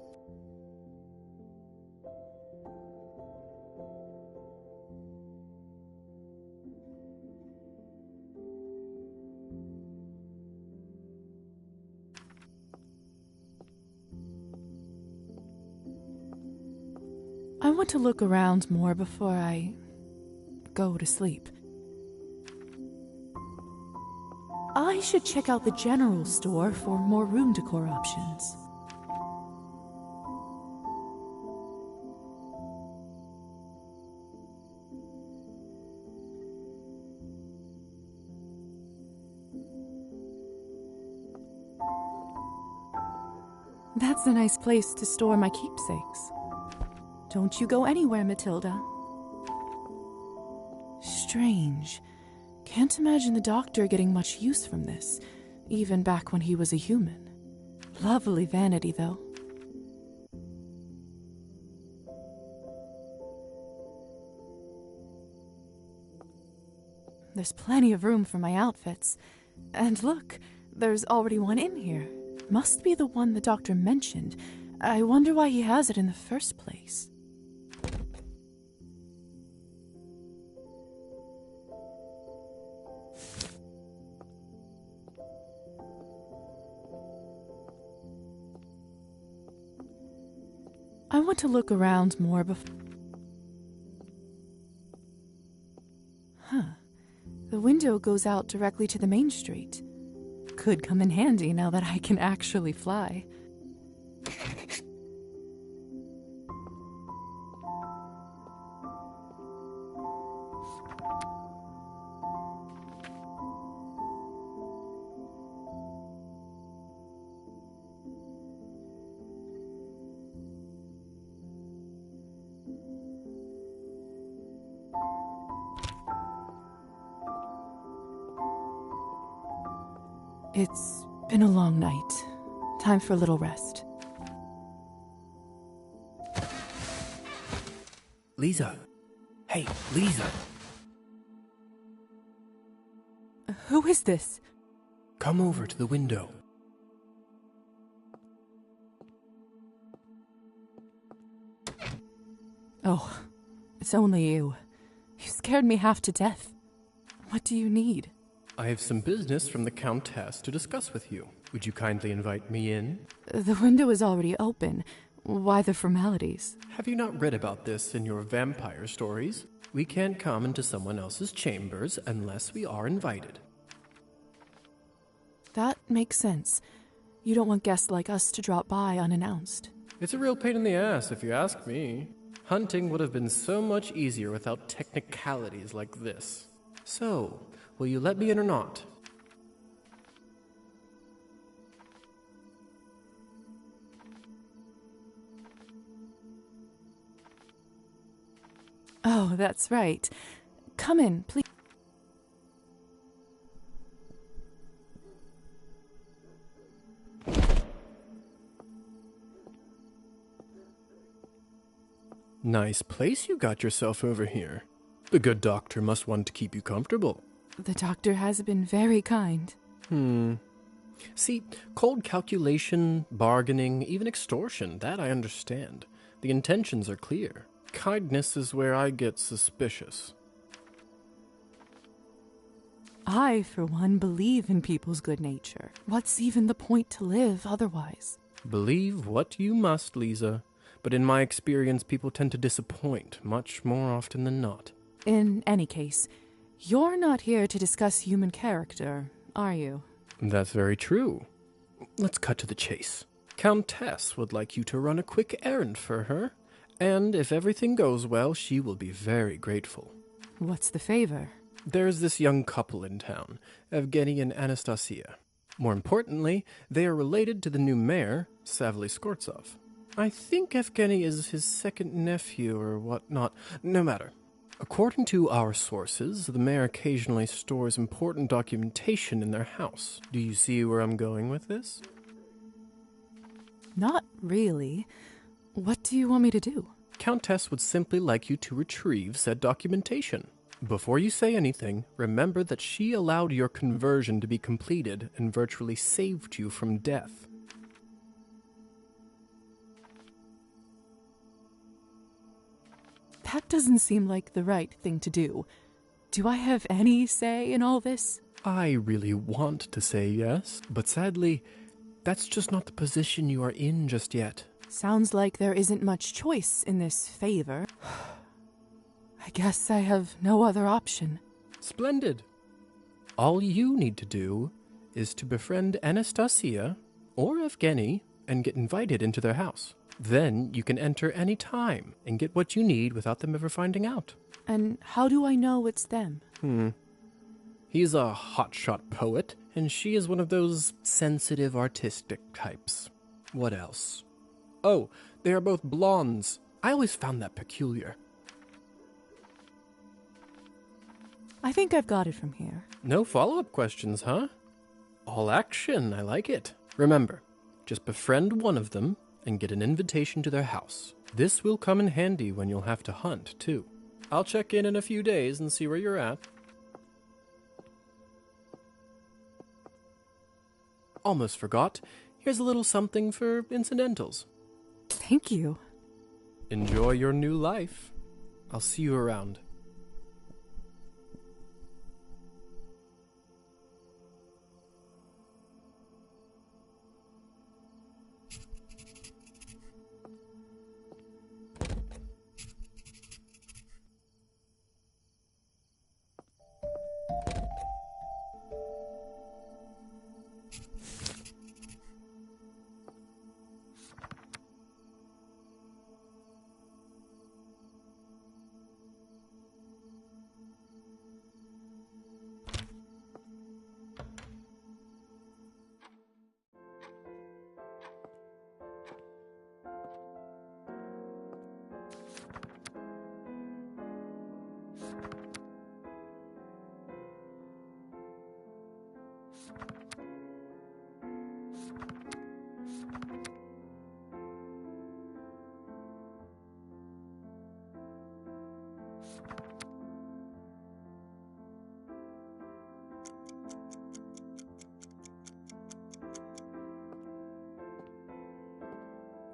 I want to look around more before I go to sleep. I should check out the general store for more room decor options. That's a nice place to store my keepsakes. Don't you go anywhere, Matilda. Strange. Can't imagine the Doctor getting much use from this, even back when he was a human. Lovely vanity, though. There's plenty of room for my outfits. And look, there's already one in here. Must be the one the Doctor mentioned. I wonder why he has it in the first place. I want to look around more before... The window goes out directly to the main street. Could come in handy now that I can actually fly. It's been a long night. Time for a little rest.
Lisa. Hey, Lisa.
Who is this?
Come over to the window.
Oh, it's only you. You scared me half to death. What do you need?
I have some business from the Countess to discuss with you. Would you kindly invite me in?
The window is already open. Why the formalities?
Have you not read about this in your vampire stories? We can't come into someone else's chambers unless we are invited.
That makes sense. You don't want guests like us to drop by unannounced.
It's a real pain in the ass, if you ask me. Hunting would have been so much easier without technicalities like this. So, will you let me in or not?
Oh, that's right. Come in, please.
Nice place you got yourself over here. The good doctor must want to keep you comfortable.
The doctor has been very kind.
See, cold calculation, bargaining, even extortion, that I understand. The intentions are clear. Kindness is where I get suspicious.
I, for one, believe in people's good nature. What's even the point to live otherwise?
Believe what you must, Lisa. But in my experience, people tend to disappoint much more often than not.
In any case, you're not here to discuss human character, are you?
That's very true. Let's cut to the chase. Countess would like you to run a quick errand for her, and if everything goes well, she will be very grateful.
What's the favor?
There's this young couple in town, Evgeny and Anastasia. More importantly, they are related to the new mayor, Savely Skortsov. I think Evgeny is his second nephew or whatnot. No matter. According to our sources, the mayor occasionally stores important documentation in their house. Do you see where I'm going with this?
Not really. What do you want me to do?
Countess would simply like you to retrieve said documentation. Before you say anything, remember that she allowed your conversion to be completed and virtually saved you from death.
That doesn't seem like the right thing to do. Do I have any say in all this?
I really want to say yes, but sadly, that's just not the position you are in just yet.
Sounds like there isn't much choice in this favor. I guess I have no other option.
Splendid. All you need to do is to befriend Anastasia or Evgeny and get invited into their house. Then you can enter any time and get what you need without them ever finding out.
And how do I know it's them?
He's a hotshot poet, and she is one of those sensitive, artistic types. What else? Oh, they are both blondes. I always found that peculiar.
I think I've got it from here.
No follow-up questions, huh? All action, I like it. Remember, just befriend one of them and get an invitation to their house. This will come in handy when you'll have to hunt, too. I'll check in a few days and see where you're at. Almost forgot. Here's a little something for incidentals.
Thank you.
Enjoy your new life. I'll see you around.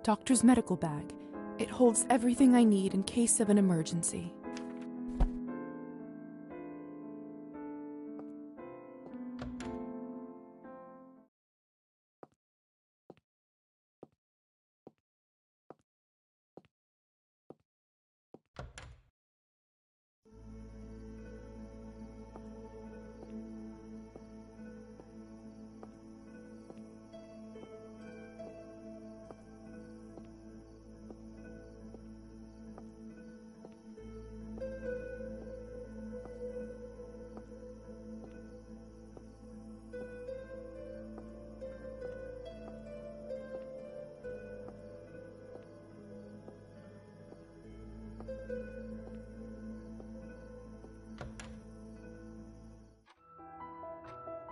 Doctor's medical bag. It holds everything I need in case of an emergency.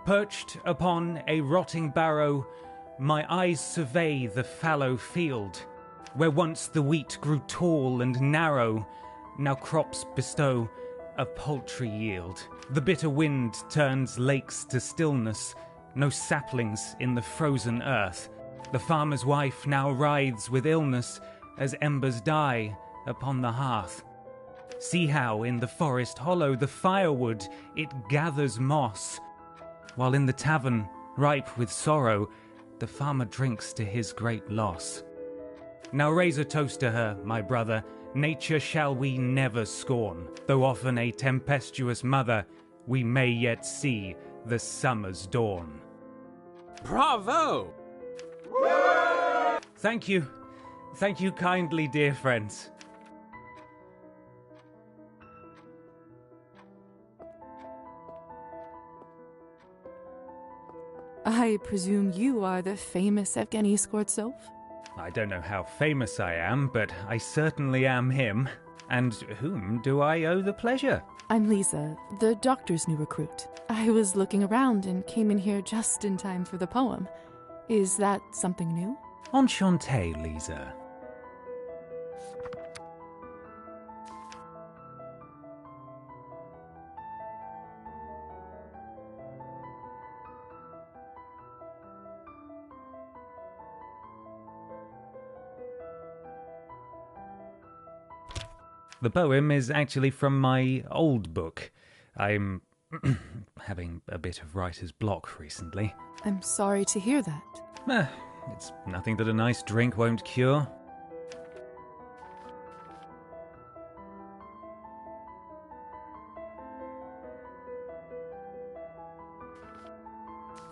Perched upon a rotting barrow, my eyes survey the fallow field, where once the wheat grew tall and narrow, now crops bestow a paltry yield. The bitter wind turns lakes to stillness, no saplings in the frozen earth. The farmer's wife now writhes with illness as embers die upon the hearth. See how in the forest hollow the firewood it gathers moss, while in the tavern, ripe with sorrow, the farmer drinks to his great loss. Now raise a toast to her, my brother. Nature shall we never scorn, though often a tempestuous mother, we may yet see the summer's dawn.
Bravo!
Thank you. Thank you kindly, dear friends.
I presume you are the famous Evgeny Skvortsov?
I don't know how famous I am, but I certainly am him. And whom do I owe the pleasure?
I'm Lisa, the doctor's new recruit. I was looking around and came in here just in time for the poem. Is that something new?
Enchanté, Lisa. The poem is actually from my old book. I'm having a bit of writer's block recently.
I'm sorry to hear that.
It's nothing that a nice drink won't cure.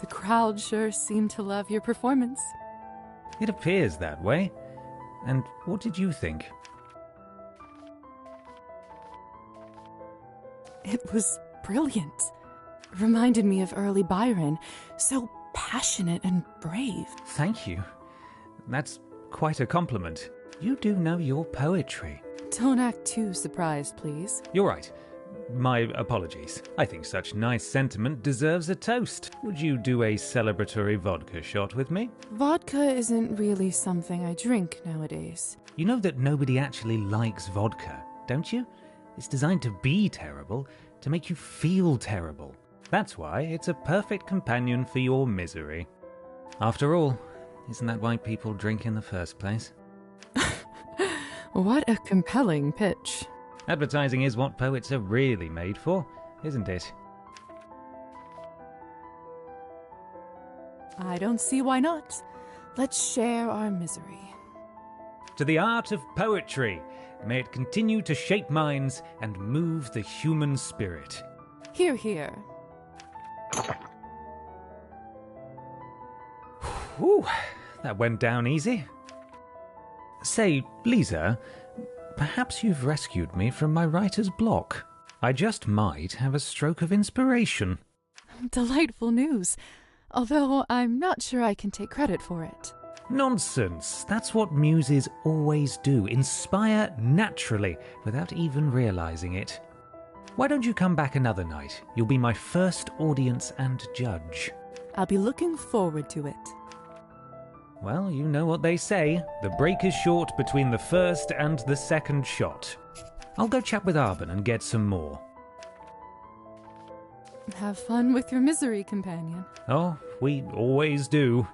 The crowd sure seemed to love your performance.
It appears that way. And what did you think?
It was brilliant. Reminded me of early Byron. So passionate and brave.
Thank you. That's quite a compliment. You do know your poetry.
Don't act too surprised, please.
You're right. My apologies. I think such nice sentiment deserves a toast. Would you do a celebratory vodka shot with me?
Vodka isn't really something I drink nowadays.
You know that nobody actually likes vodka, don't you? It's designed to be terrible, to make you feel terrible. That's why it's a perfect companion for your misery. After all, isn't that why people drink in the first place?
What a compelling pitch.
Advertising is what poets are really made for, isn't it?
I don't see why not. Let's share our misery.
To the art of poetry, may it continue to shape minds and move the human spirit.
Hear, hear.
Whew, that went down easy. Say, Lisa, perhaps you've rescued me from my writer's block. I just might have a stroke of inspiration.
Delightful news, although I'm not sure I can take credit for it.
Nonsense. That's what muses always do. Inspire naturally, without even realizing it. Why don't you come back another night? You'll be my first audience and judge.
I'll be looking forward to it.
Well, you know what they say. The break is short between the first and the second shot. I'll go chat with Arben and get some more.
Have fun with your misery, companion.
Oh, we always do.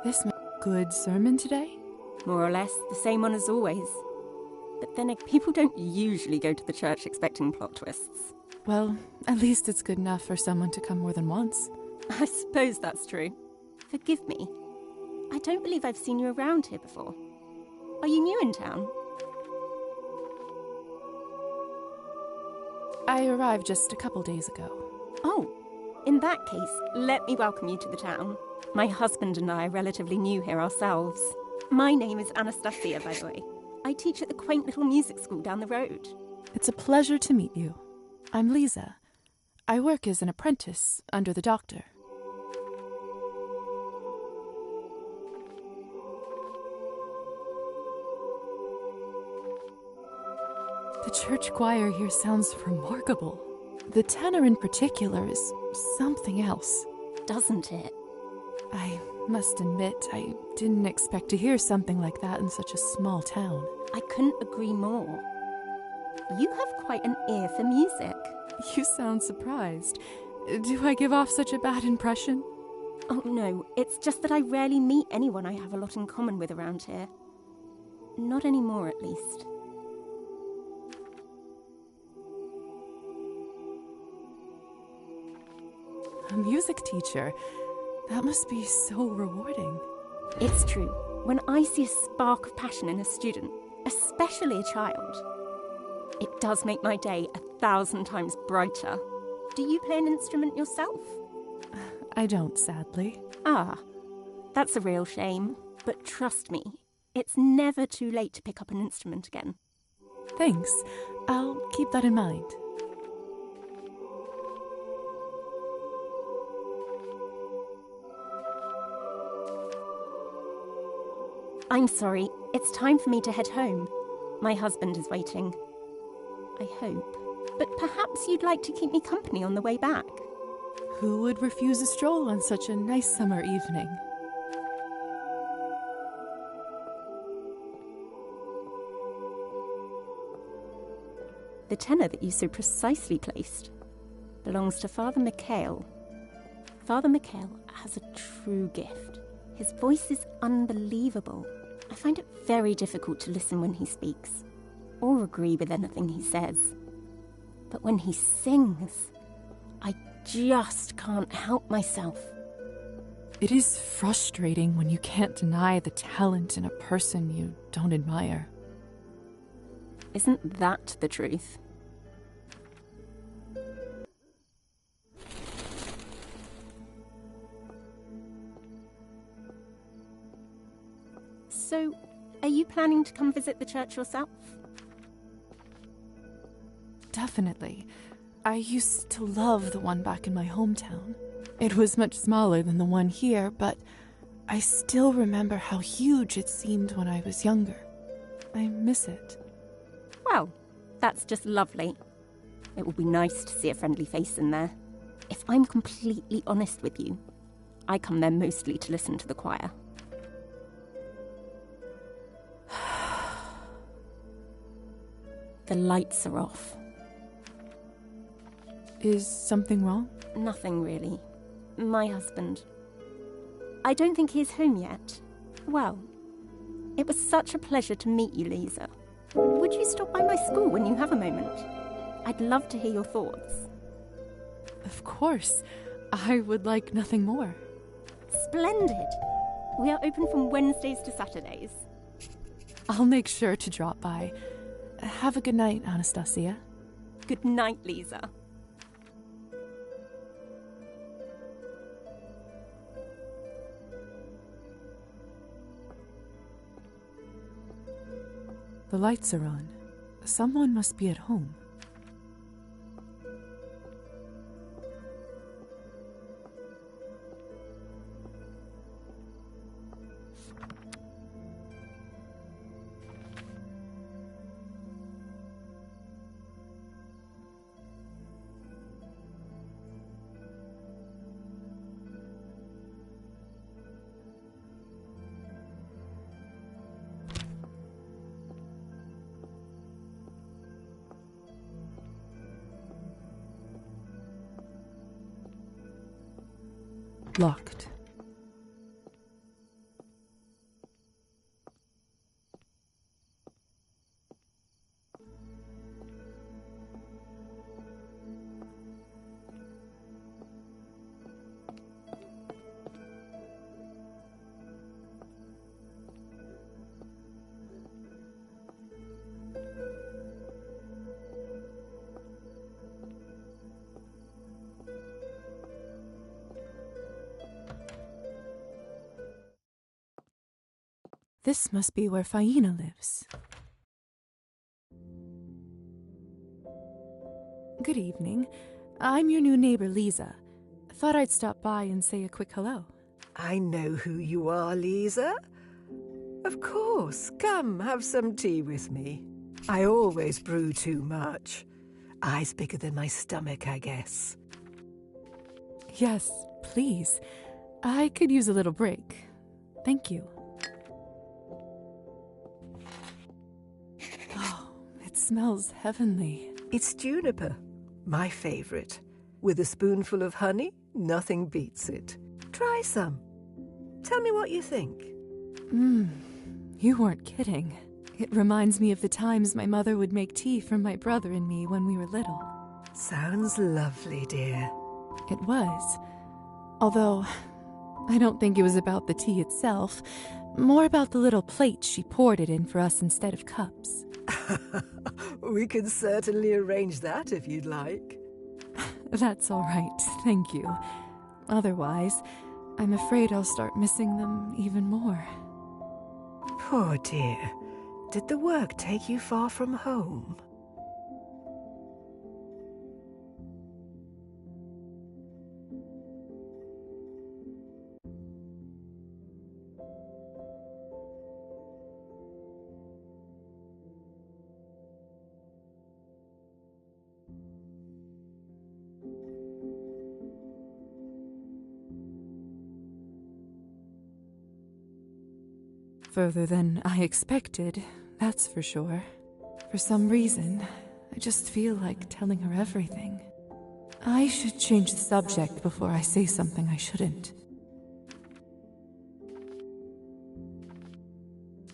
This good sermon today?
More or less, the same one as always. But then people don't usually go to the church expecting plot twists.
Well, at least it's good enough for someone to come more than once.
I suppose that's true. Forgive me. I don't believe I've seen you around here before. Are you new in town?
I arrived just a couple days ago.
Oh, in that case, let me welcome you to the town. My husband and I are relatively new here ourselves. My name is Anastasia, by the way. I teach at the quaint little music school down the road.
It's a pleasure to meet you. I'm Lisa. I work as an apprentice under the doctor. The church choir here sounds remarkable. The tenor in particular is something else.
Doesn't it?
I must admit, I didn't expect to hear something like that in such a small town.
I couldn't agree more. You have quite an ear for music.
You sound surprised. Do I give off such a bad impression?
Oh no, it's just that I rarely meet anyone I have a lot in common with around here. Not anymore, at least.
A music teacher? That must be so rewarding.
It's true. When I see a spark of passion in a student, especially a child, it does make my day 1,000 times brighter. Do you play an instrument yourself?
I don't, sadly.
Ah, that's a real shame. But trust me, it's never too late to pick up an instrument again.
Thanks. I'll keep that in mind.
I'm sorry, it's time for me to head home. My husband is waiting. I hope. But perhaps you'd like to keep me company on the way back.
Who would refuse a stroll on such a nice summer evening?
The tenor that you so precisely placed belongs to Father Mikhail. Father Mikhail has a true gift. His voice is unbelievable. I find it very difficult to listen when he speaks, or agree with anything he says. But when he sings, I just can't help myself.
It is frustrating when you can't deny the talent in a person you don't admire.
Isn't that the truth? So, are you planning to come visit the church yourself?
Definitely. I used to love the one back in my hometown. It was much smaller than the one here, but I still remember how huge it seemed when I was younger. I miss it.
Well, that's just lovely. It will be nice to see a friendly face in there. If I'm completely honest with you, I come there mostly to listen to the choir. The lights are off.
Is something wrong?
Nothing really. My husband. I don't think he's home yet. Well, it was such a pleasure to meet you, Lisa. Would you stop by my school when you have a moment? I'd love to hear your thoughts.
Of course. I would like nothing more.
Splendid. We are open from Wednesdays to Saturdays.
I'll make sure to drop by. Have a good night, Anastasia.
Good night, Lisa.
The lights are on. Someone must be at home. Locked. This must be where Faina lives. Good evening. I'm your new neighbor, Lisa. Thought I'd stop by and say a quick hello.
I know who you are, Lisa. Of course. Come, have some tea with me. I always brew too much. Eyes bigger than my stomach, I guess.
Yes, please. I could use a little break. Thank you. Oh, it smells heavenly.
It's juniper, my favorite. With a spoonful of honey, nothing beats it. Try some. Tell me what you think.
You weren't kidding. It reminds me of the times my mother would make tea for my brother and me when we were little.
Sounds lovely, dear.
It was. Although, I don't think it was about the tea itself, more about the little plates she poured it in for us instead of cups.
We can certainly arrange that if you'd like.
That's all right, thank you. Otherwise, I'm afraid I'll start missing them even more.
Poor dear. Did the work take you far from home?
Further than I expected, that's for sure. For some reason, I just feel like telling her everything. I should change the subject before I say something I shouldn't.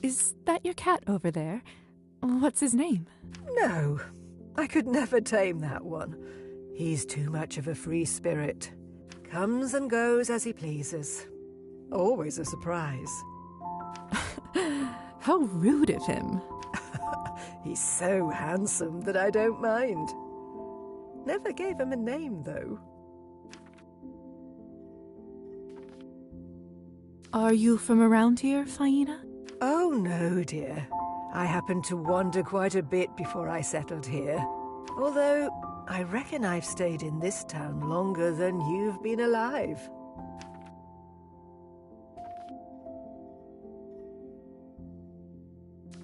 Is that your cat over there? What's his name?
No, I could never tame that one. He's too much of a free spirit. Comes and goes as he pleases. Always a surprise.
How rude of him.
He's so handsome that I don't mind. Never gave him a name, though.
Are you from around here, Faina?
Oh, no, dear. I happened to wander quite a bit before I settled here. Although, I reckon I've stayed in this town longer than you've been alive.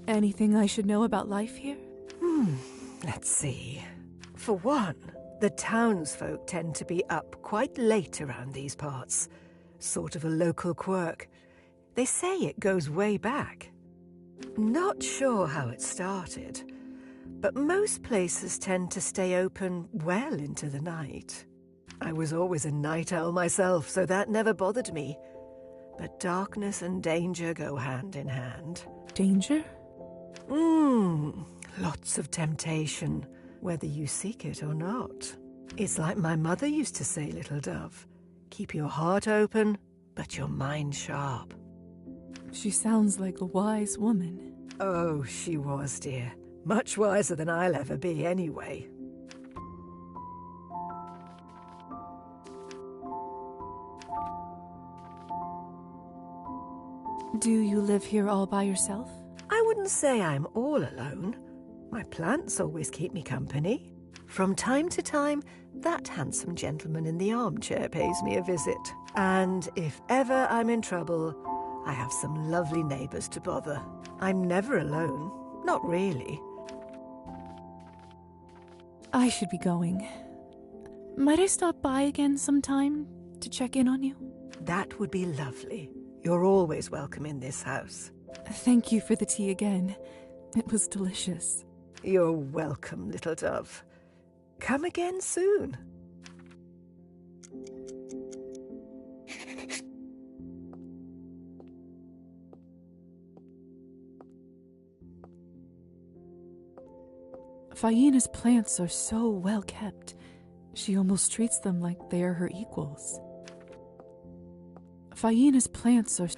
Anything I should know about life here?
Let's see. For one, the townsfolk tend to be up quite late around these parts. Sort of a local quirk. They say it goes way back. Not sure how it started, but most places tend to stay open well into the night. I was always a night owl myself, so that never bothered me. But darkness and danger go hand in hand.
Danger?
Lots of temptation, whether you seek it or not. It's like my mother used to say, little dove. Keep your heart open, but your mind sharp.
She sounds like a wise woman.
Oh, she was, dear. Much wiser than I'll ever be, anyway.
Do you live here all by yourself?
I wouldn't say I'm all alone. My plants always keep me company. From time to time, that handsome gentleman in the armchair pays me a visit. And if ever I'm in trouble, I have some lovely neighbours to bother. I'm never alone. Not really.
I should be going. Might I stop by again sometime to check in on you?
That would be lovely. You're always welcome in this house.
Thank you for the tea again. It was delicious.
You're welcome, little dove. Come again soon.
Faina's plants are so well kept. She almost treats them like they are her equals. Faina's plants are...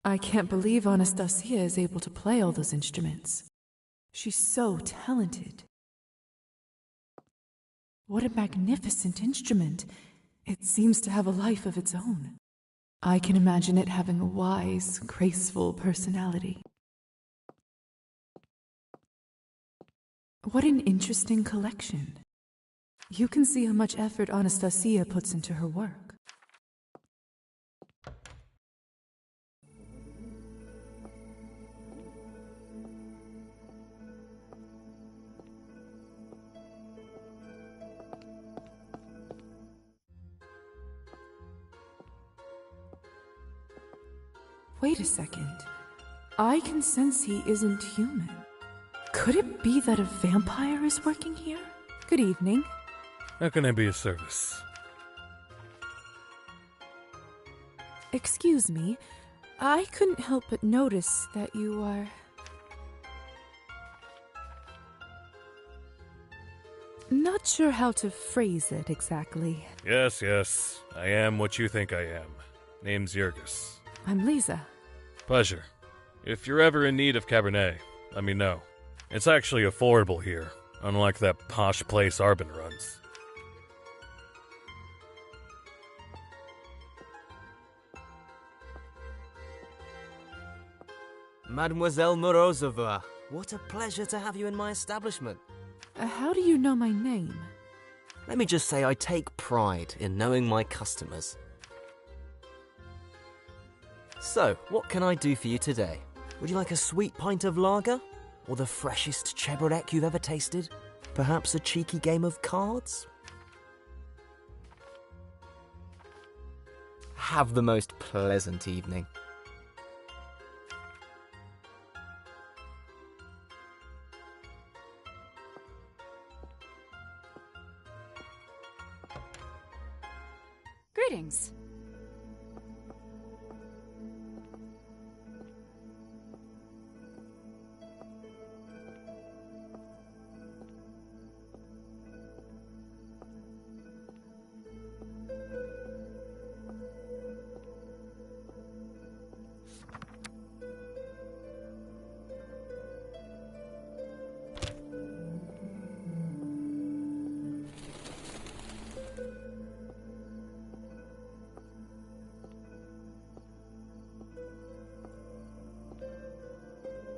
I can't believe Anastasia is able to play all those instruments. She's so talented. What a magnificent instrument. It seems to have a life of its own. I can imagine it having a wise, graceful personality. What an interesting collection. You can see how much effort Anastasia puts into her work. Wait a second. I can sense he isn't human. Could it be that a vampire is working here? Good evening.
How can I be of service?
Excuse me. I couldn't help but notice that you are... Not sure how to phrase it exactly.
Yes, I am what you think I am. Name's Yurgis.
I'm Lisa.
Pleasure. If you're ever in need of Cabernet, let me know. It's actually affordable here, unlike that posh place Arbin runs.
Mademoiselle Morozova, what a pleasure to have you in my establishment.
How do you know my name?
Let me just say I take pride in knowing my customers. So, what can I do for you today? Would you like a sweet pint of lager? Or the freshest cheburek you've ever tasted? Perhaps a cheeky game of cards? Have the most pleasant evening.
Greetings.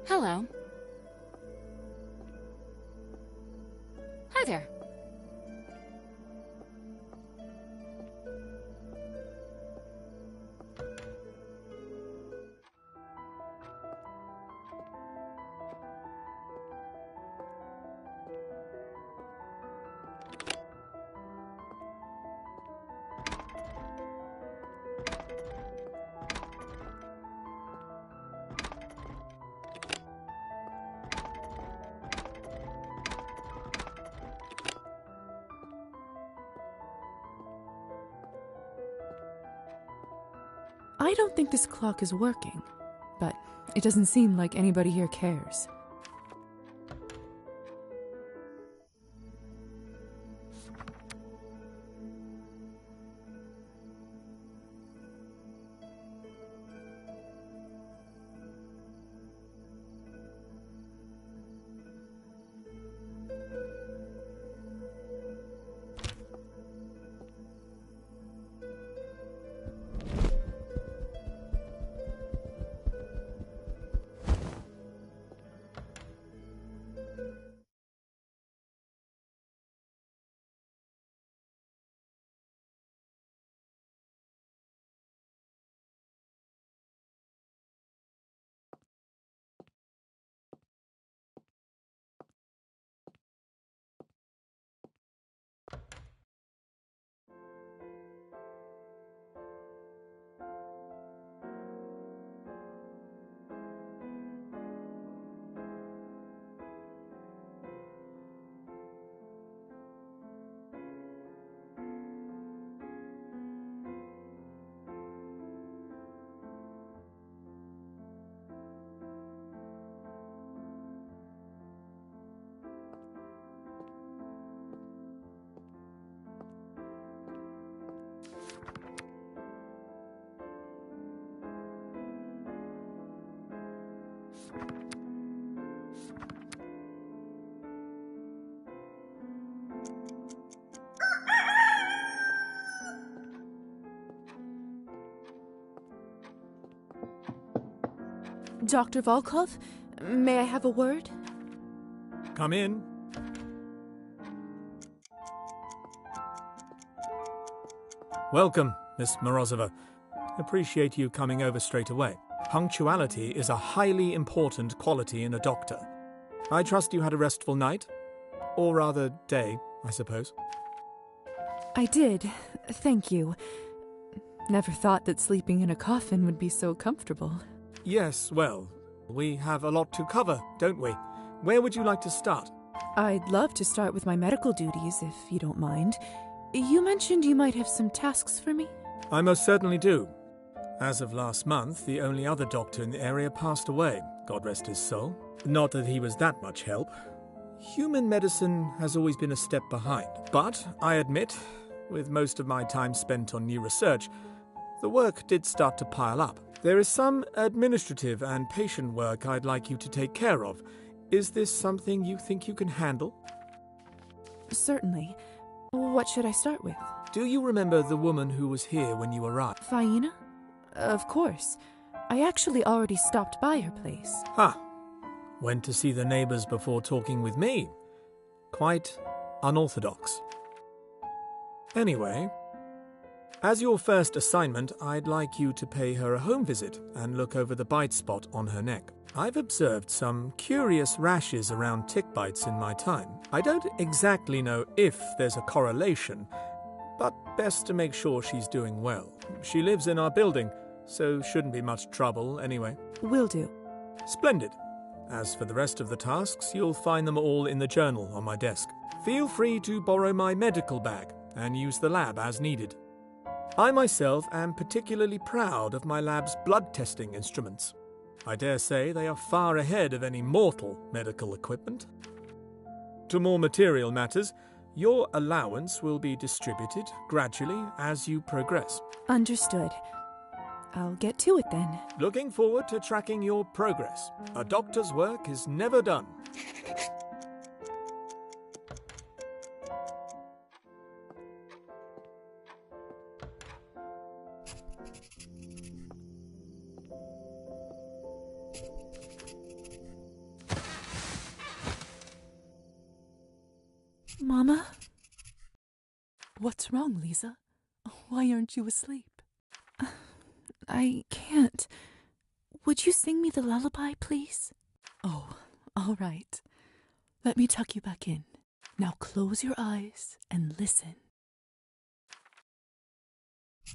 Hello. Hi there.
I don't think this clock is working, but it doesn't seem like anybody here cares.
Dr. Volkov, may I have a word?
Come in. Welcome, Miss Morozova. Appreciate you coming over straight away. Punctuality is a highly important quality in a doctor. I trust you had a restful night? Or rather, day, I suppose.
I did, thank you. Never thought that sleeping in a coffin would be so comfortable.
Yes, well, we have a lot to cover, don't we? Where would you like to start?
I'd love to start with my medical duties, if you don't mind. You mentioned you might have some tasks for me?
I most certainly do. As of last month, the only other doctor in the area passed away, God rest his soul. Not that he was that much help. Human medicine has always been a step behind. But, I admit, with most of my time spent on new research, the work did start to pile up. There is some administrative and patient work I'd like you to take care of. Is this something you think you can handle?
Certainly. What should I start with?
Do you remember the woman who was here when you arrived?
Faina? Of course. I actually already stopped by her place.
Ha! Went to see the neighbors before talking with me. Quite unorthodox. Anyway, as your first assignment, I'd like you to pay her a home visit and look over the bite spot on her neck. I've observed some curious rashes around tick bites in my time. I don't exactly know if there's a correlation, but best to make sure she's doing well. She lives in our building, so shouldn't be much trouble anyway.
Will do.
Splendid. As for the rest of the tasks, you'll find them all in the journal on my desk. Feel free to borrow my medical bag and use the lab as needed. I myself am particularly proud of my lab's blood testing instruments. I dare say they are far ahead of any mortal medical equipment. To more material matters, your allowance will be distributed gradually as you progress.
Understood. I'll get to it then.
Looking forward to tracking your progress. A doctor's work is never done.
Mama?
What's wrong, Lisa? Why aren't you asleep?
I can't. Would you sing me the lullaby, please?
Oh, all right. Let me tuck you back in. Now close your eyes and listen.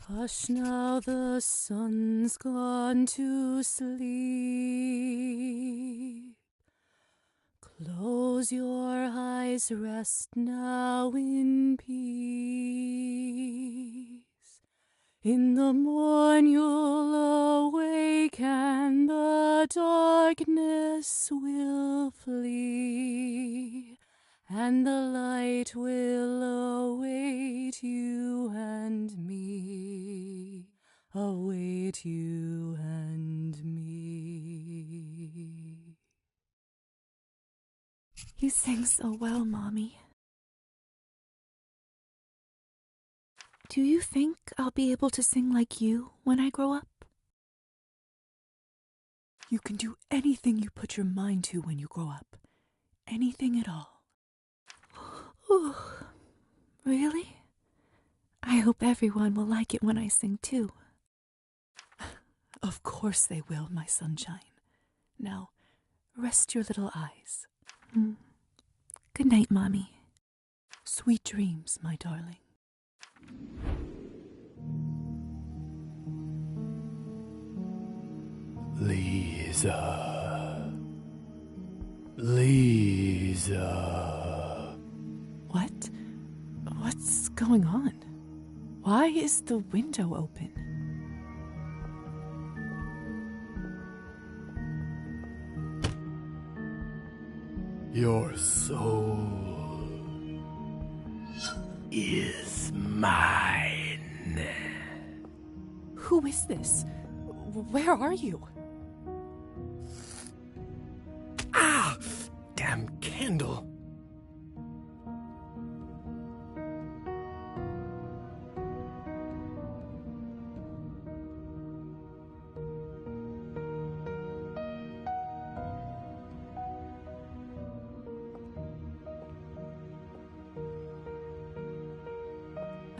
Hush now, the sun's gone to sleep. Close your eyes, rest now in peace. In the morn you'll awake and the darkness will flee, and the light will await you and me, await you and me.
You sing so well, Mommy. Do you think I'll be able to sing like you when I grow up?
You can do anything you put your mind to when you grow up. Anything at all.
Ooh, really? I hope everyone will like it when I sing too.
Of course they will, my sunshine. Now, rest your little eyes.
Good night, Mommy.
Sweet dreams, my darling.
Lisa. Lisa.
What? What's going on? Why is the window open?
Your soul is mine.
Who is this? Where are you?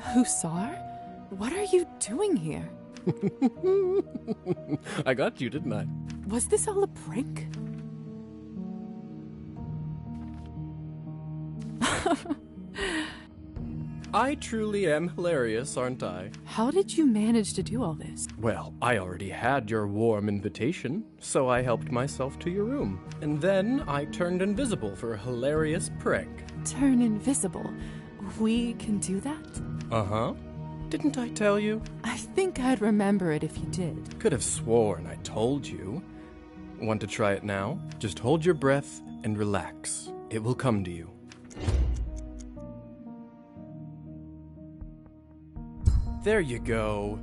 Hussar? What are you doing here?
I got you, didn't I?
Was this all a prank?
I truly am hilarious, aren't I?
How did you manage to do all this?
Well, I already had your warm invitation, so I helped myself to your room. And then I turned invisible for a hilarious prank.
Turn invisible? We can do that?
Uh-huh. Didn't I tell you?
I think I'd remember it if you did.
Could have sworn I told you. Want to try it now? Just hold your breath and relax. It will come to you. There you go.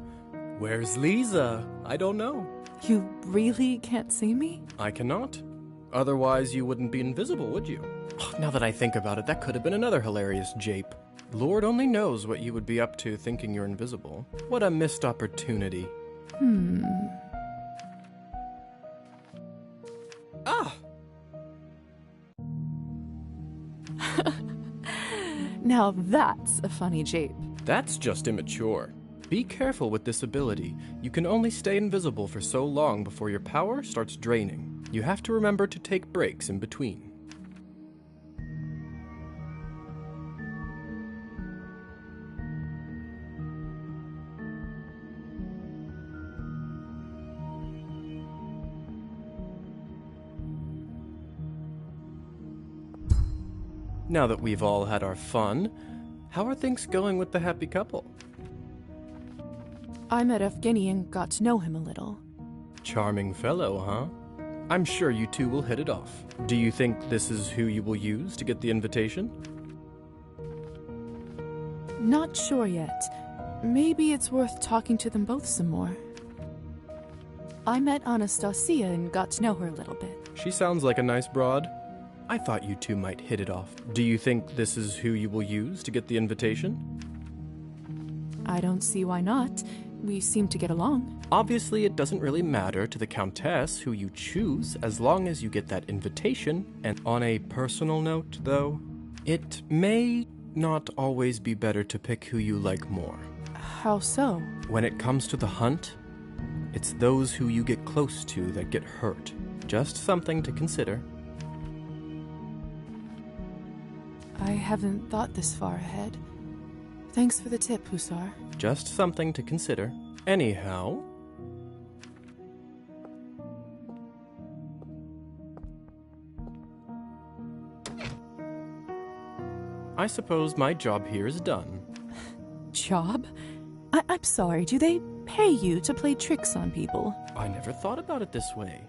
Where's Lisa? I don't know.
You really can't see me?
I cannot. Otherwise, you wouldn't be invisible, would you? Oh, now that I think about it, that could have been another hilarious jape. Lord only knows what you would be up to thinking you're invisible. What a missed opportunity. Ah!
Now that's a funny jape.
That's just immature. Be careful with this ability. You can only stay invisible for so long before your power starts draining. You have to remember to take breaks in between. Now that we've all had our fun, how are things going with the happy couple?
I met Evgeny and got to know him a little.
Charming fellow, huh? I'm sure you two will hit it off. Do you think this is who you will use to get the invitation?
Not sure yet. Maybe it's worth talking to them both some more. I met Anastasia and got to know her a little bit.
She sounds like a nice broad. I thought you two might hit it off. Do you think this is who you will use to get the invitation?
I don't see why not. We seem to get along.
Obviously, it doesn't really matter to the Countess who you choose as long as you get that invitation. And on a personal note, though, it may not always be better to pick who you like more.
How so?
When it comes to the hunt, it's those who you get close to that get hurt. Just something to consider.
I haven't thought this far ahead. Thanks for the tip, Hussar.
Just something to consider. Anyhow... I suppose my job here is done.
Job? I'm sorry, do they pay you to play tricks on people?
I never thought about it this way.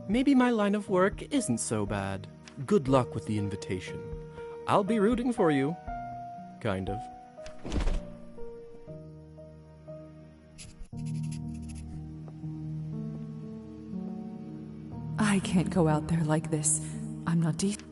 Maybe my line of work isn't so bad. Good luck with the invitation. I'll be rooting for you. Kind of.
I can't go out there like this. I'm not deep.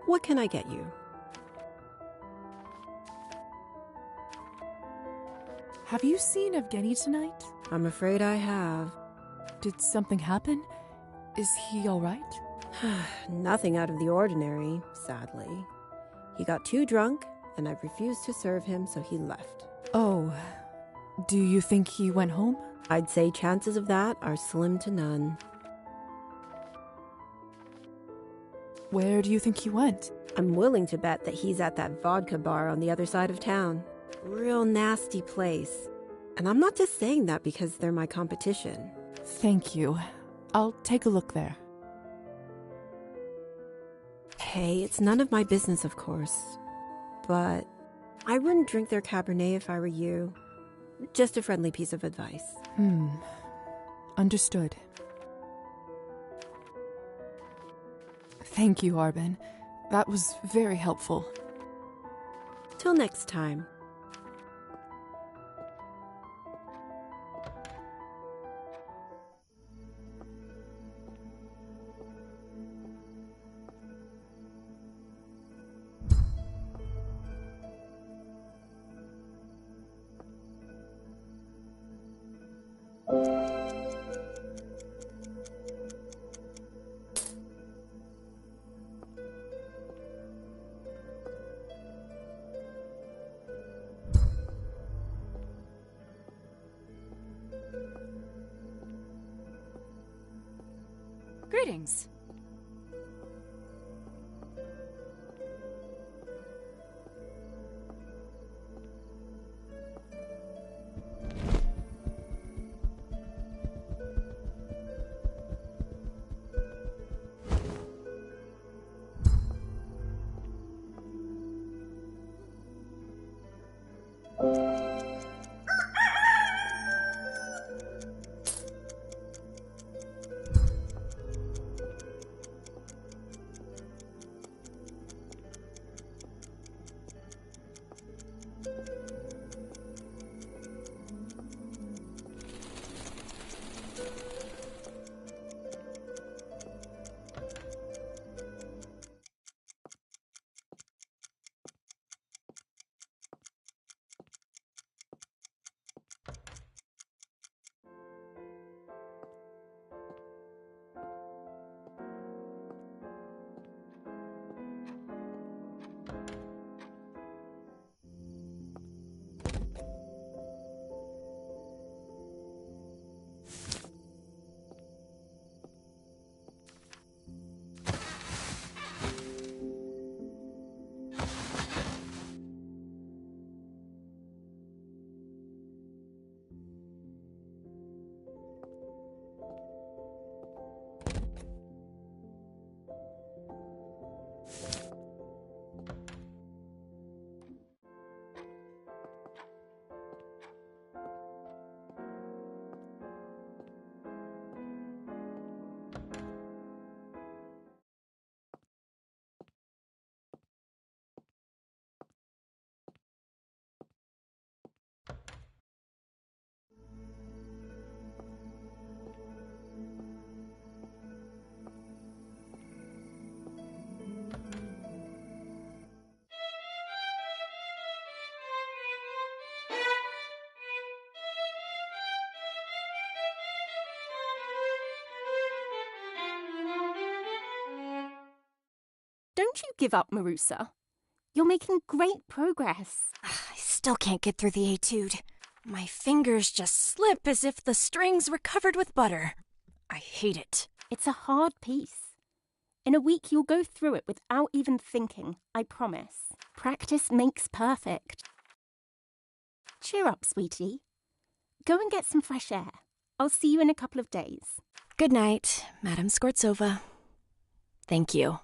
What can I get you?
Have you seen Evgeny tonight?
I'm afraid I have.
Did something happen? Is he all right?
Nothing out of the ordinary, sadly. He got too drunk, and I refused to serve him, so he left.
Oh, do you think he went home?
I'd say chances of that are slim to none.
Where do you think he went?
I'm willing to bet that he's at that vodka bar on the other side of town. Real nasty place. And I'm not just saying that because they're my competition.
Thank you. I'll take a look there.
Hey, it's none of my business, of course. But I wouldn't drink their Cabernet if I were you. Just a friendly piece of advice.
Understood. Thank you, Arbin. That was very helpful.
Till next time.
Greetings.
Don't you give up, Marusa. You're making great progress.
I still can't get through the etude. My fingers just slip as if the strings were covered with butter. I hate it.
It's a hard piece. In a week, you'll go through it without even thinking, I promise. Practice makes perfect. Cheer up, sweetie. Go and get some fresh air. I'll see you in a couple of days.
Good night, Madam Skvortsova. Thank you.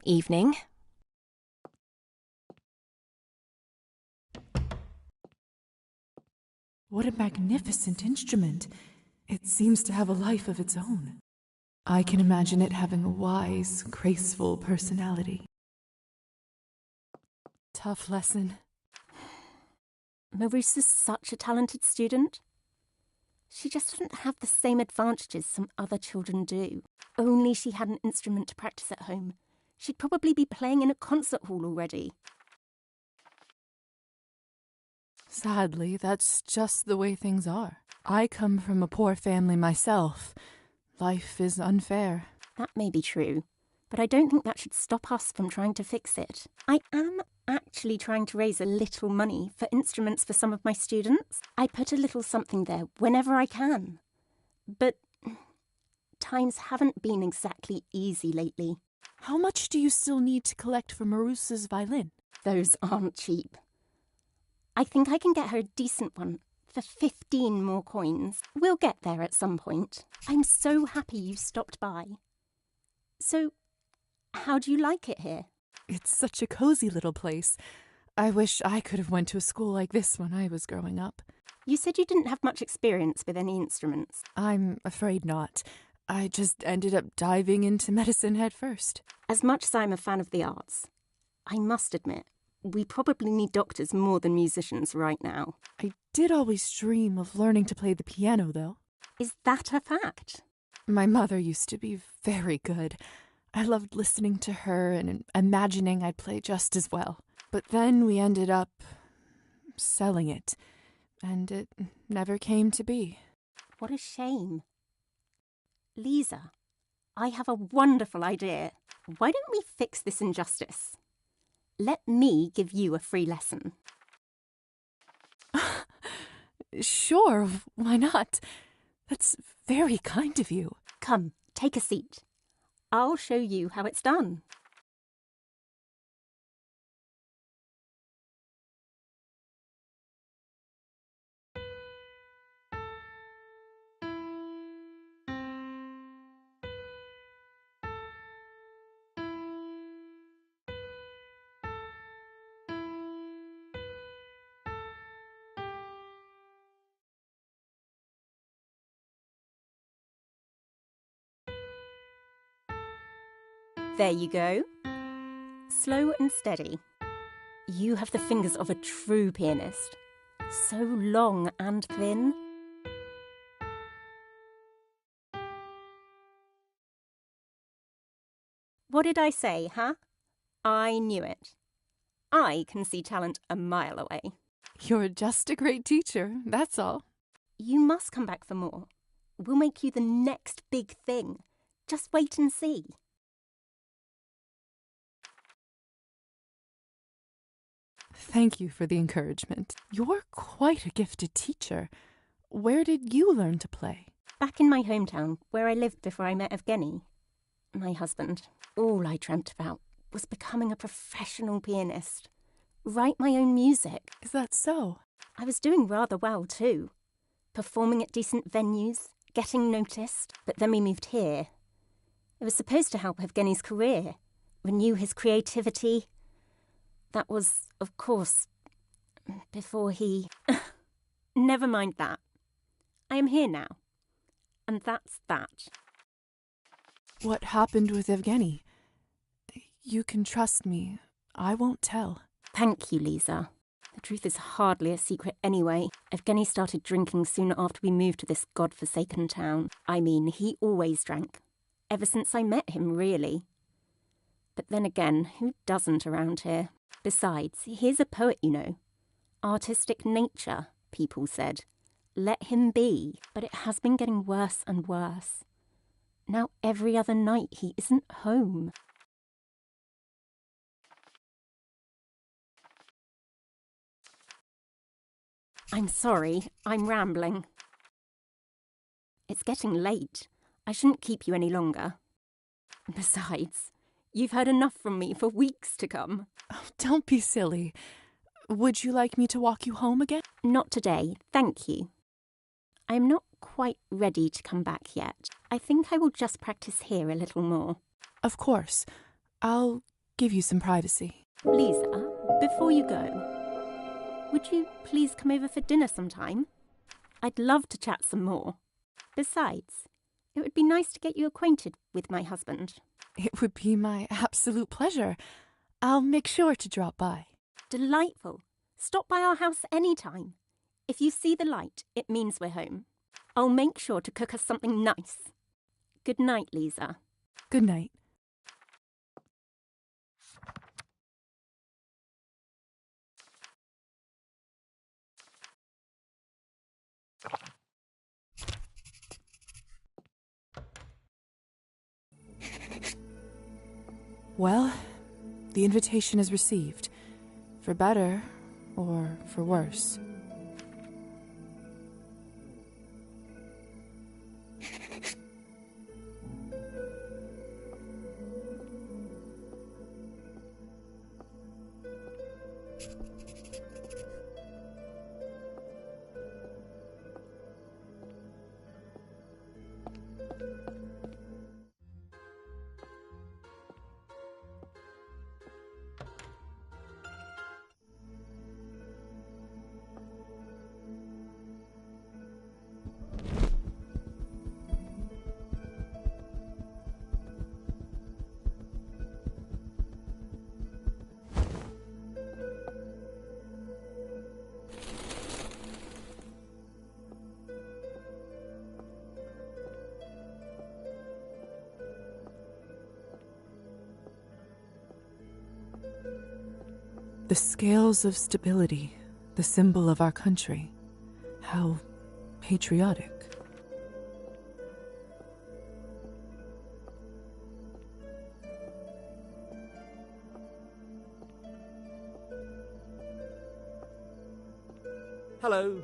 Evening.
What a magnificent instrument. It seems to have a life of its own. I can imagine it having a wise, graceful personality. Tough lesson.
Marusa's such a talented student. She just doesn't have the same advantages some other children do. Only she had an instrument to practice at home. She'd probably be playing in a concert hall already.
Sadly, that's just the way things are. I come from a poor family myself. Life is unfair.
That may be true, but I don't think that should stop us from trying to fix it. I am actually trying to raise a little money for instruments for some of my students. I put a little something there whenever I can. But times haven't been exactly easy lately.
How much do you still need to collect for Marusa's violin?
Those aren't cheap. I think I can get her a decent one for 15 more coins. We'll get there at some point. I'm so happy you stopped by. So, how do you like it here?
It's such a cozy little place. I wish I could have went to a school like this when I was growing up.
You said you didn't have much experience with any instruments.
I'm afraid not. I just ended up diving into medicine head first.
As much as I'm a fan of the arts, I must admit, we probably need doctors more than musicians right now.
I did always dream of learning to play the piano, though.
Is that a fact?
My mother used to be very good. I loved listening to her and imagining I'd play just as well. But then we ended up selling it, and it never came to be.
What a shame. Lisa, I have a wonderful idea. Why don't we fix this injustice? Let me give you a free lesson.
Sure, why not? That's very kind of you.
Come, take a seat. I'll show you how it's done. There you go. Slow and steady. You have the fingers of a true pianist. So long and thin. What did I say, huh? I knew it. I can see talent a mile away.
You're just a great teacher, that's all.
You must come back for more. We'll make you the next big thing. Just wait and see.
Thank you for the encouragement. You're quite a gifted teacher. Where did you learn to play?
Back in my hometown, where I lived before I met Evgeny. My husband. All I dreamt about was becoming a professional pianist. Write my own music.
Is that so?
I was doing rather well, too. Performing at decent venues, getting noticed. But then we moved here. It was supposed to help Evgeny's career, renew his creativity. That was, of course, before he... Never mind that. I am here now. And that's that.
What happened with Evgeny? You can trust me. I won't tell.
Thank you, Lisa. The truth is hardly a secret anyway. Evgeny started drinking soon after we moved to this godforsaken town. I mean, he always drank. Ever since I met him, really. But then again, who doesn't around here? Besides, he's a poet, you know. Artistic nature, people said. Let him be. But it has been getting worse and worse. Now every other night he isn't home. I'm sorry, I'm rambling. It's getting late. I shouldn't keep you any longer. Besides, you've heard enough from me for weeks to come.
Oh, don't be silly. Would you like me to walk you home again?
Not today, thank you. I am not quite ready to come back yet. I think I will just practice here a little more.
Of course. I'll give you some privacy.
Lisa, before you go, would you please come over for dinner sometime? I'd love to chat some more. Besides, it would be nice to get you acquainted with my husband.
It would be my absolute pleasure. I'll make sure to drop by.
Delightful. Stop by our house anytime. If you see the light, it means we're home. I'll make sure to cook us something nice. Good night, Lisa.
Good night. Well, the invitation is received. For better or for worse. The scales of stability, the symbol of our country. How patriotic.
Hello.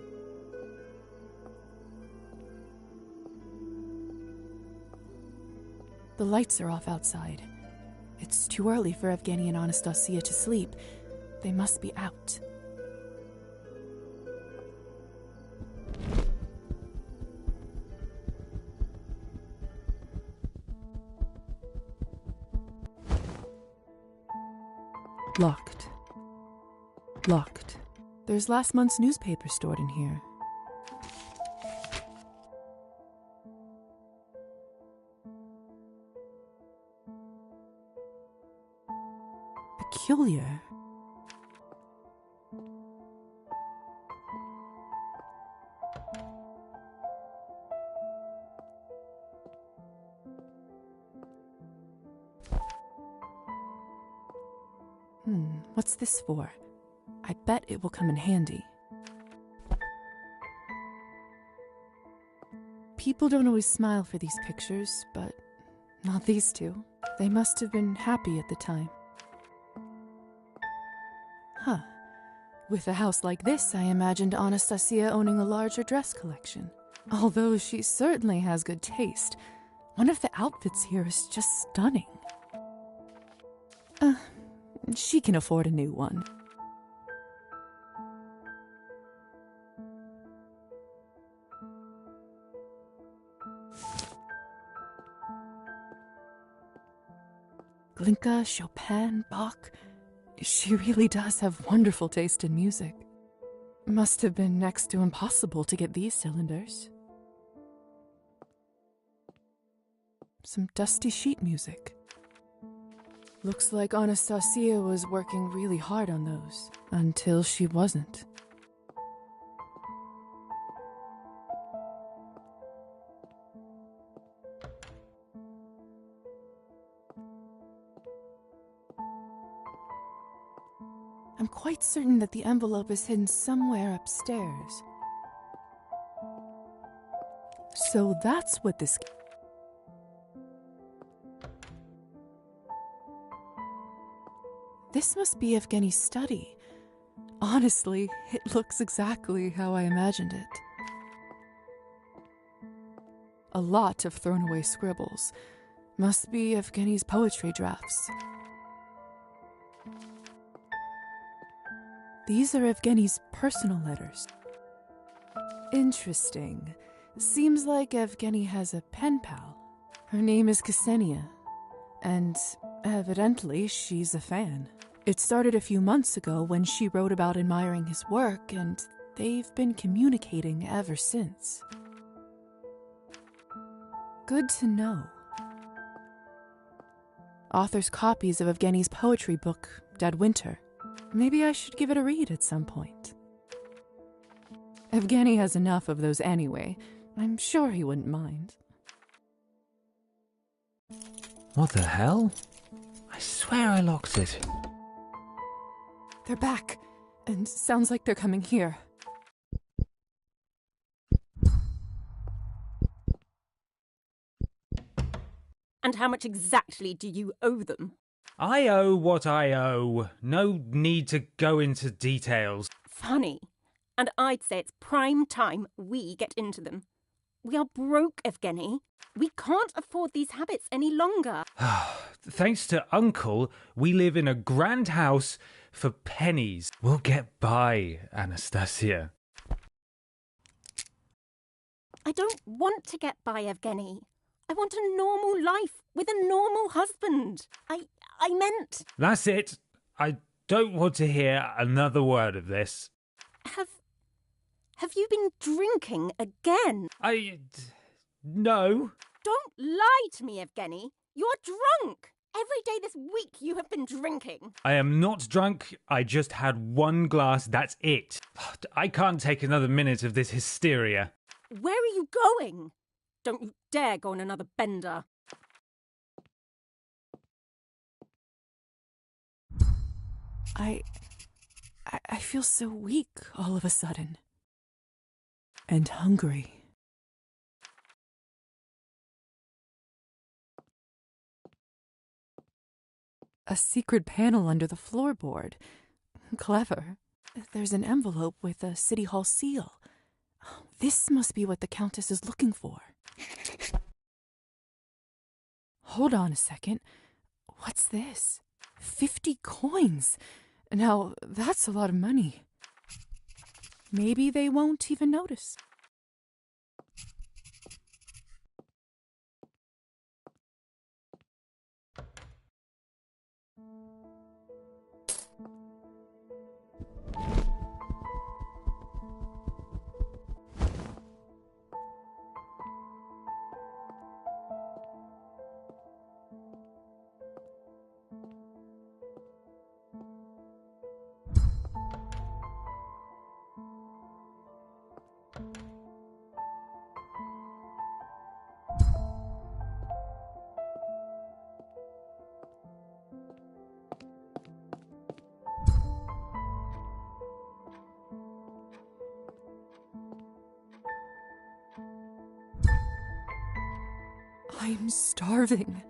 The lights are off outside. It's too early for Evgeny and Anastasia to sleep. They must be out. Locked. Locked. There's last month's newspaper stored in here. Peculiar. What's this for? I bet it will come in handy. People don't always smile for these pictures, but not these two. They must have been happy at the time. Huh. With a house like this, I imagined Anastasia owning a larger dress collection. Although she certainly has good taste. One of the outfits here is just stunning. She can afford a new one. Glinka, Chopin, Bach. She really does have wonderful taste in music. Must have been next to impossible to get these cylinders. Some dusty sheet music. Looks like Anastasia was working really hard on those, until she wasn't. I'm quite certain that the envelope is hidden somewhere upstairs. So that's what this... This must be Evgeny's study. Honestly, it looks exactly how I imagined it. A lot of thrown away scribbles. Must be Evgeny's poetry drafts. These are Evgeny's personal letters. Interesting. Seems like Evgeny has a pen pal. Her name is Ksenia, and evidently she's a fan. It started a few months ago when she wrote about admiring his work, and they've been communicating ever since. Good to know. Author's copies of Evgeny's poetry book, Dead Winter. Maybe I should give it a read at some point. Evgeny has enough of those anyway. I'm sure he wouldn't mind.
What the hell? I swear I locked it.
They're back, and sounds like they're coming here.
And how much exactly do you owe them?
I owe what I owe. No need to go into details.
Funny. And I'd say it's prime time we get into them. We are broke, Evgeny. We can't afford these habits any longer.
Thanks to Uncle, we live in a grand house for pennies. We'll get by, Anastasia.
I don't want to get by, Evgeny. I want a normal life with a normal husband. I meant...
That's it. I don't want to hear another word of this.
Have you been drinking again?
No.
Don't lie to me, Evgeny. You're drunk. Every day this week you have been drinking.
I am not drunk. I just had one glass. That's it. I can't take another minute of this hysteria.
Where are you going? Don't you dare go on another bender.
I feel so weak all of a sudden. And hungry. A secret panel under the floorboard. Clever. There's an envelope with a City Hall seal. This must be what the Countess is looking for. Hold on a second. What's this? 50 coins. Now, that's a lot of money. Maybe they won't even notice. I'm starving.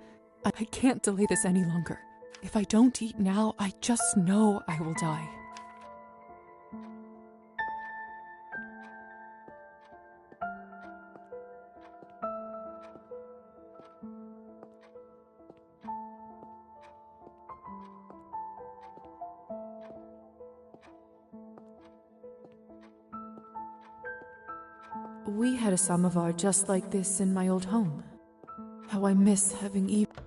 I can't delay this any longer. If I don't eat now, I just know I will die. We had a samovar just like this in my old home. How I miss having eaten.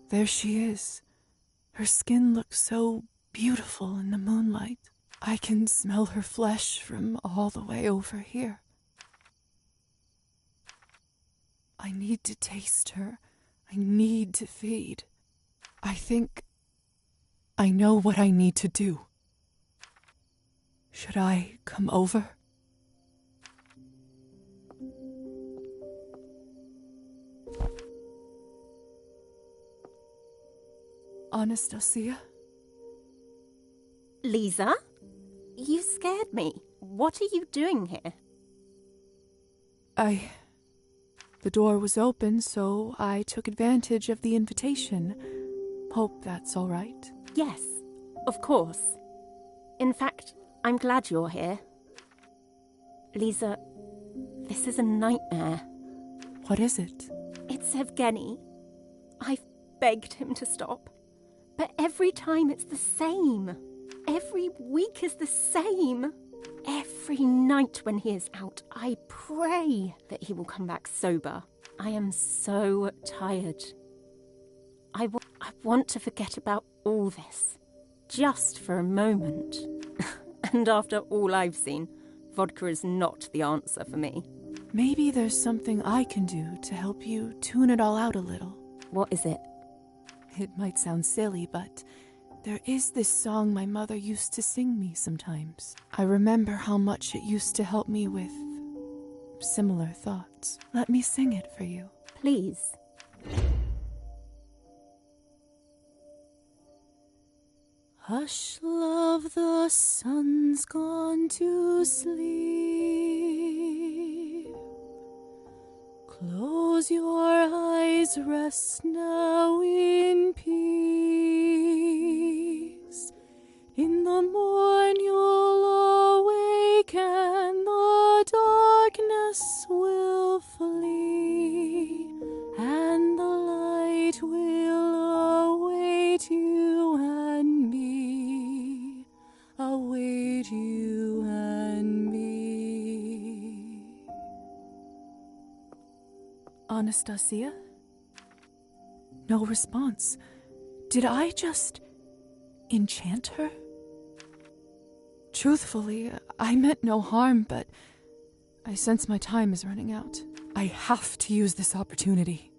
There she is. Her skin looks so beautiful in the moonlight. I can smell her flesh from all the way over here. I need to taste her. I need to feed. I think I know what I need to do. Should I come over? Anastasia?
Lisa? You scared me. What are you doing here?
The door was open, so I took advantage of the invitation. Hope that's all right.
Yes, of course. In fact, I'm glad you're here. Lisa, this is a nightmare.
What is it?
It's Evgeny. I've begged him to stop. But every time it's the same. Every week is the same. Every night when he is out, I pray that he will come back sober. I am so tired. I want to forget about all this. Just for a moment. And after all I've seen, vodka is not the answer for me.
Maybe there's something I can do to help you tune it all out a little.
What is it?
It might sound silly, but there is this song my mother used to sing me sometimes. I remember how much it used to help me with similar thoughts. Let me sing it for you.
Please.
Hush, love, the sun's gone to sleep. Close your eyes, rest now in peace. In the morn you'll speak and the darkness will flee, and the light will await you and me, await you and me. Anastasia? No response. Did I just enchant her? Truthfully, I meant no harm, but I sense my time is running out. I have to use this opportunity.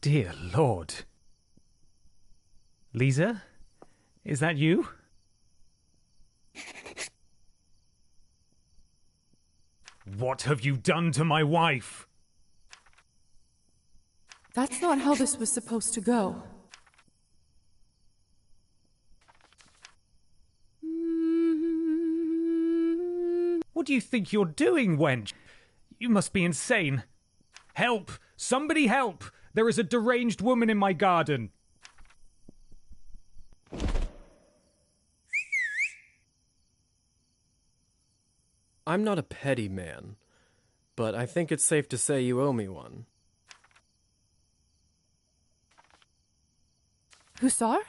Dear Lord. Lisa? Is that you? What have you done to my wife?
That's not how this was supposed to go.
What do you think you're doing, wench? You must be insane. Help! Somebody help! There is a deranged woman in my garden.
I'm not a petty man, but I think it's safe to say you owe me one.
Hussar?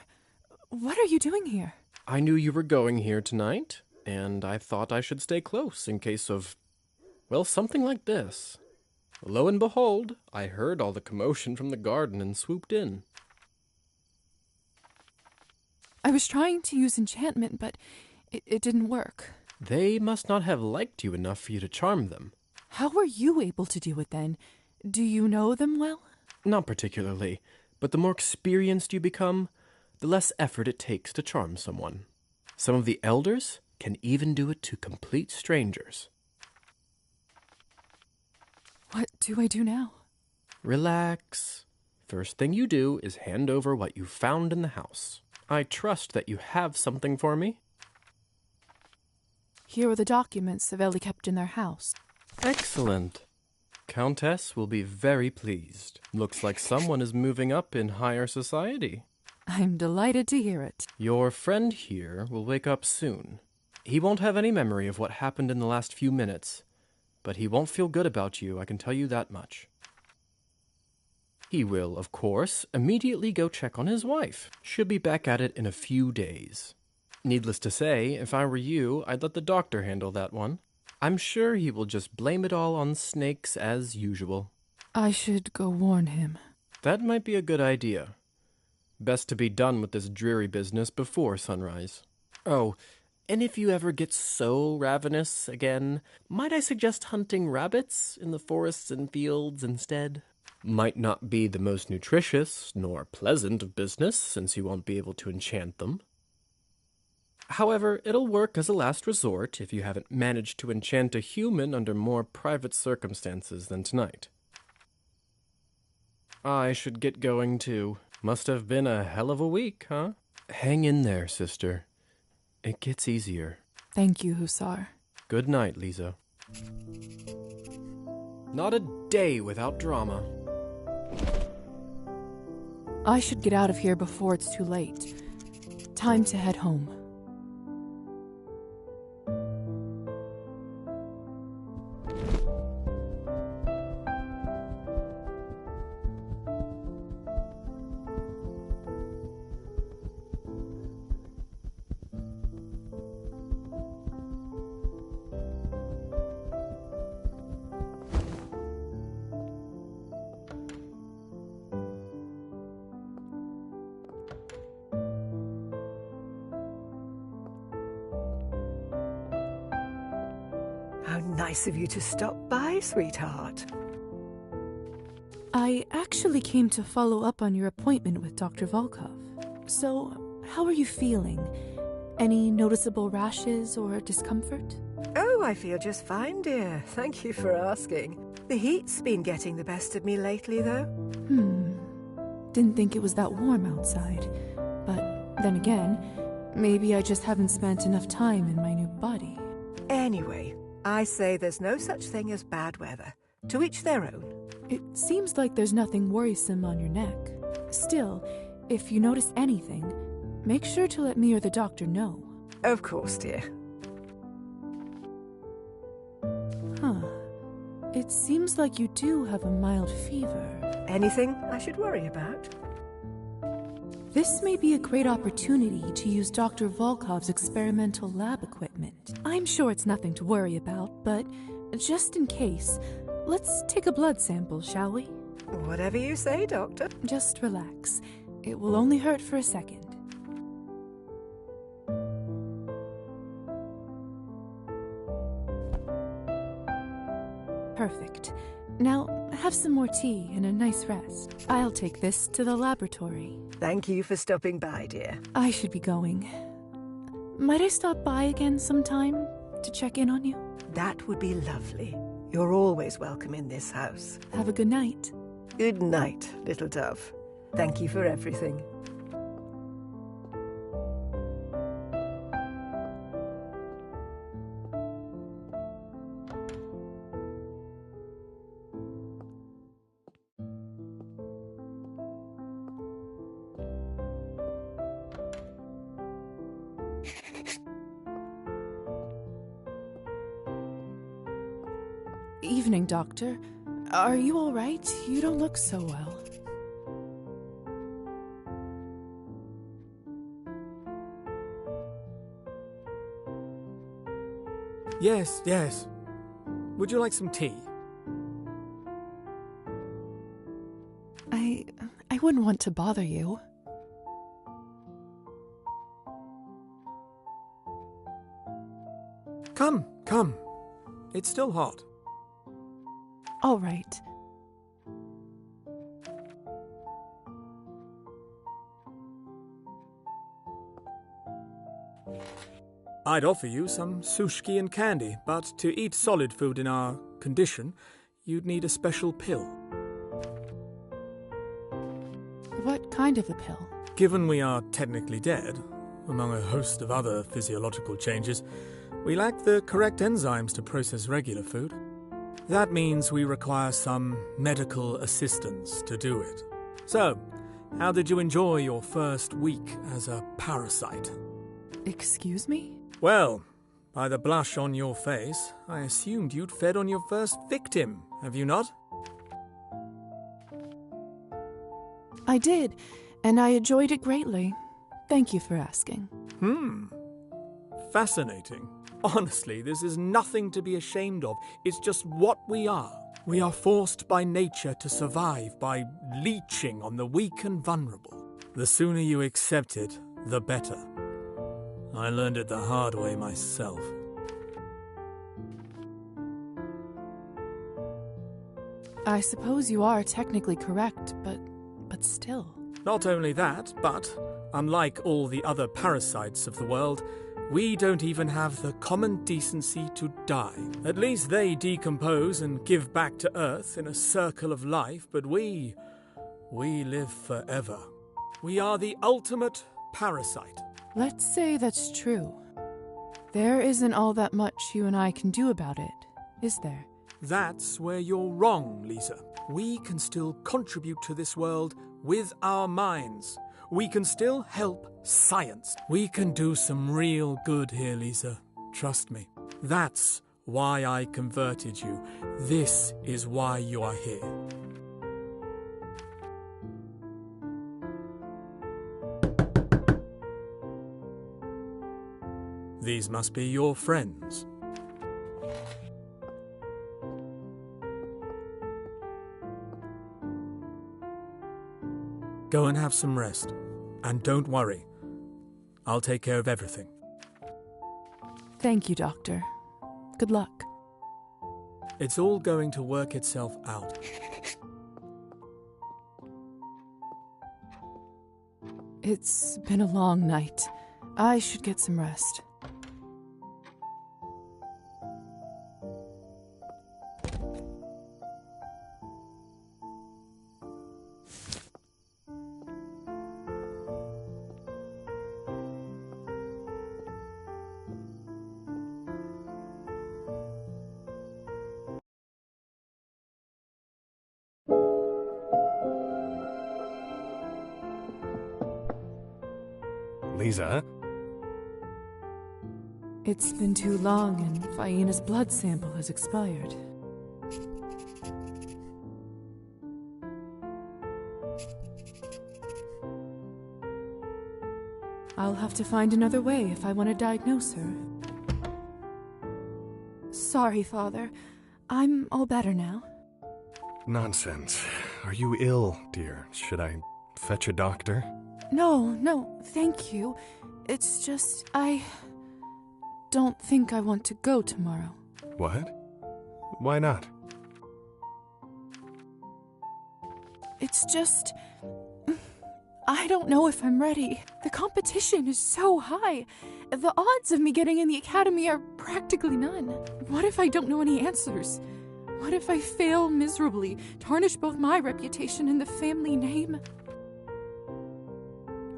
What are you doing here?
I knew you were going here tonight, and I thought I should stay close in case of, well, something like this. Lo and behold, I heard all the commotion from the garden and swooped in.
I was trying to use enchantment, but it didn't work.
They must not have liked you enough for you to charm them.
How were you able to do it then? Do you know them well?
Not particularly, but the more experienced you become, the less effort it takes to charm someone. Some of the elders can even do it to complete strangers.
What do I do now?
Relax. First thing you do is hand over what you found in the house. I trust that you have something for me.
Here are the documents Savelli kept in their house.
Excellent. Countess will be very pleased. Looks like someone is moving up in higher society.
I'm delighted to hear it.
Your friend here will wake up soon. He won't have any memory of what happened in the last few minutes, but he won't feel good about you, I can tell you that much. He will, of course, immediately go check on his wife. Should be back at it in a few days. Needless to say, if I were you, I'd let the doctor handle that one. I'm sure he will just blame it all on snakes as usual.
I should go warn him.
That might be a good idea. Best to be done with this dreary business before sunrise. Oh, and if you ever get so ravenous again, might I suggest hunting rabbits in the forests and fields instead? Might not be the most nutritious nor pleasant of business, since you won't be able to enchant them. However, it'll work as a last resort if you haven't managed to enchant a human under more private circumstances than tonight. I should get going too. Must have been a hell of a week, huh? Hang in there, sister. It gets easier.
Thank you, Hussar.
Good night, Lisa. Not a day without drama.
I should get out of here before it's too late. Time to head home.
Nice of you to stop by, sweetheart.
I actually came to follow up on your appointment with Dr. Volkov. So, how are you feeling? Any noticeable rashes or discomfort?
Oh, I feel just fine, dear. Thank you for asking. The heat's been getting the best of me lately, though.
Didn't think it was that warm outside. But then again, maybe I just haven't spent enough time in my new body.
Anyway, I say there's no such thing as bad weather. To each their own.
It seems like there's nothing worrisome on your neck. Still, if you notice anything, make sure to let me or the doctor know.
Of course, dear.
It seems like you do have a mild fever.
Anything I should worry about?
This may be a great opportunity to use Dr. Volkov's experimental lab equipment. I'm sure it's nothing to worry about, but just in case, let's take a blood sample, shall we?
Whatever you say, Doctor.
Just relax. It will only hurt for a second. Perfect. Now, have some more tea and a nice rest. I'll take this to the laboratory.
Thank you for stopping by, dear.
I should be going. Might I stop by again sometime to check in on you?
That would be lovely. You're always welcome in this house.
Have a good night.
Good night, little dove. Thank you for everything.
Evening, Doctor. Are you all right? You don't look so well.
Yes, yes. Would you like some tea?
I wouldn't want to bother you.
Come, come. It's still hot.
All right.
I'd offer you some sushki and candy, but to eat solid food in our condition, you'd need a special pill.
What kind of a pill?
Given we are technically dead, among a host of other physiological changes, we lack the correct enzymes to process regular food. That means we require some medical assistance to do it. So, how did you enjoy your first week as a parasite?
Excuse me?
Well, by the blush on your face, I assumed you'd fed on your first victim, have you not?
I did, and I enjoyed it greatly. Thank you for asking.
Fascinating. Honestly, this is nothing to be ashamed of. It's just what we are. We are forced by nature to survive by leeching on the weak and vulnerable. The sooner you accept it, the better. I learned it the hard way myself.
I suppose you are technically correct, but still.
Not only that, but, unlike all the other parasites of the world, we don't even have the common decency to die. At least they decompose and give back to Earth in a circle of life, but we live forever. We are the ultimate parasite.
Let's say that's true. There isn't all that much you and I can do about it, is there?
That's where you're wrong, Lisa. We can still contribute to this world with our minds. We can still help science. We can do some real good here, Lisa. Trust me. That's why I converted you. This is why you are here. These must be your friends. Go and have some rest. And don't worry. I'll take care of everything.
Thank you, Doctor. Good luck.
It's all going to work itself out.
It's been a long night. I should get some rest.
Lisa?
It's been too long and Faina's blood sample has expired. I'll have to find another way if I want to diagnose her. Sorry, Father. I'm all better now.
Nonsense. Are you ill, dear? Should I fetch a doctor?
No, thank you. It's just, I don't think I want to go tomorrow.
What? Why not?
It's just, I don't know if I'm ready. The competition is so high. The odds of me getting in the academy are practically none. What if I don't know any answers? What if I fail miserably, tarnish both my reputation and the family name?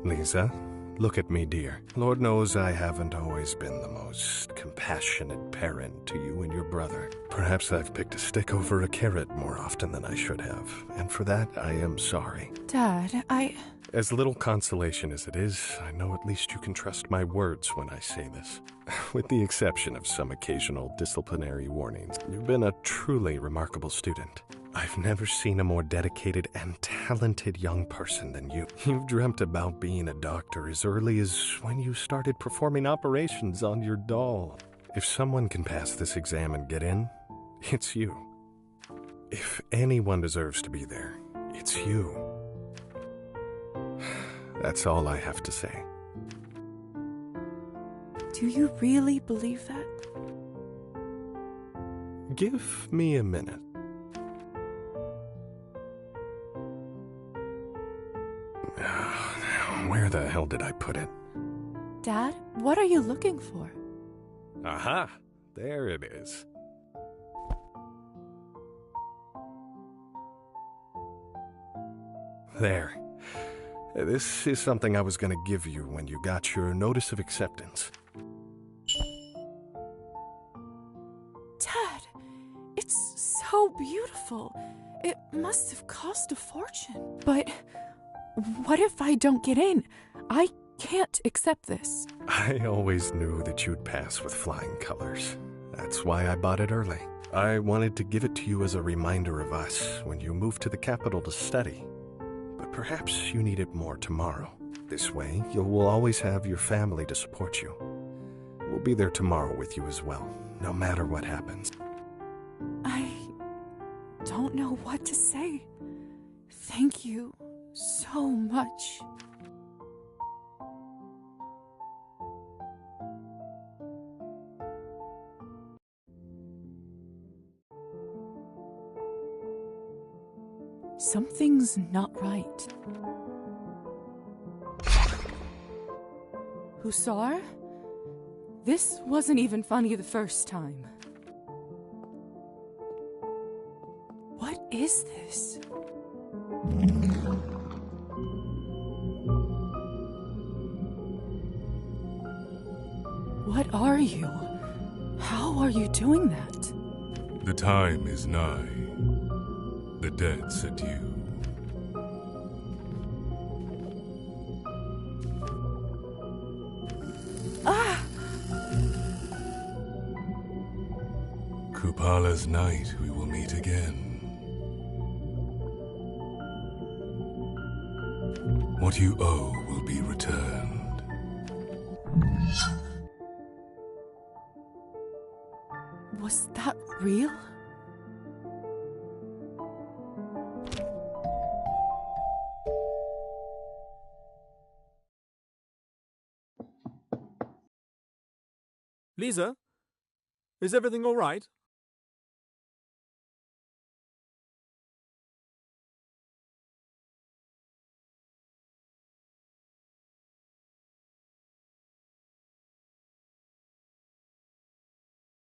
Lisa, look at me, dear. Lord knows I haven't always been the most compassionate parent to you and your brother. Perhaps I've picked a stick over a carrot more often than I should have, and for that I am sorry.
Dad,
As little consolation as it is, I know at least you can trust my words when I say this. With the exception of some occasional disciplinary warnings, you've been a truly remarkable student. I've never seen a more dedicated and talented young person than you. You've dreamt about being a doctor as early as when you started performing operations on your doll. If someone can pass this exam and get in, it's you. If anyone deserves to be there, it's you. That's all I have to say.
do you really believe that?
Give me a minute. Where the hell did I put it?
Dad, what are you looking for?
Aha! There it is. There. This is something I was going to give you when you got your notice of acceptance.
Dad, it's so beautiful. It must have cost a fortune. But what if I don't get in? I can't accept this.
I always knew that you'd pass with flying colors. That's why I bought it early. I wanted to give it to you as a reminder of us when you move to the capital to study. But perhaps you need it more tomorrow. This way, you will always have your family to support you. We'll be there tomorrow with you as well, no matter what happens.
I don't know what to say. Thank you so much. Something's not right. Hussar? This wasn't even funny the first time. What is this? What are you? How are you doing that?
The time is nigh. The dead's adieu.
Ah!
Kupala's night we will meet again. What you owe will be returned.
Was that real?
Lisa? Is everything all right?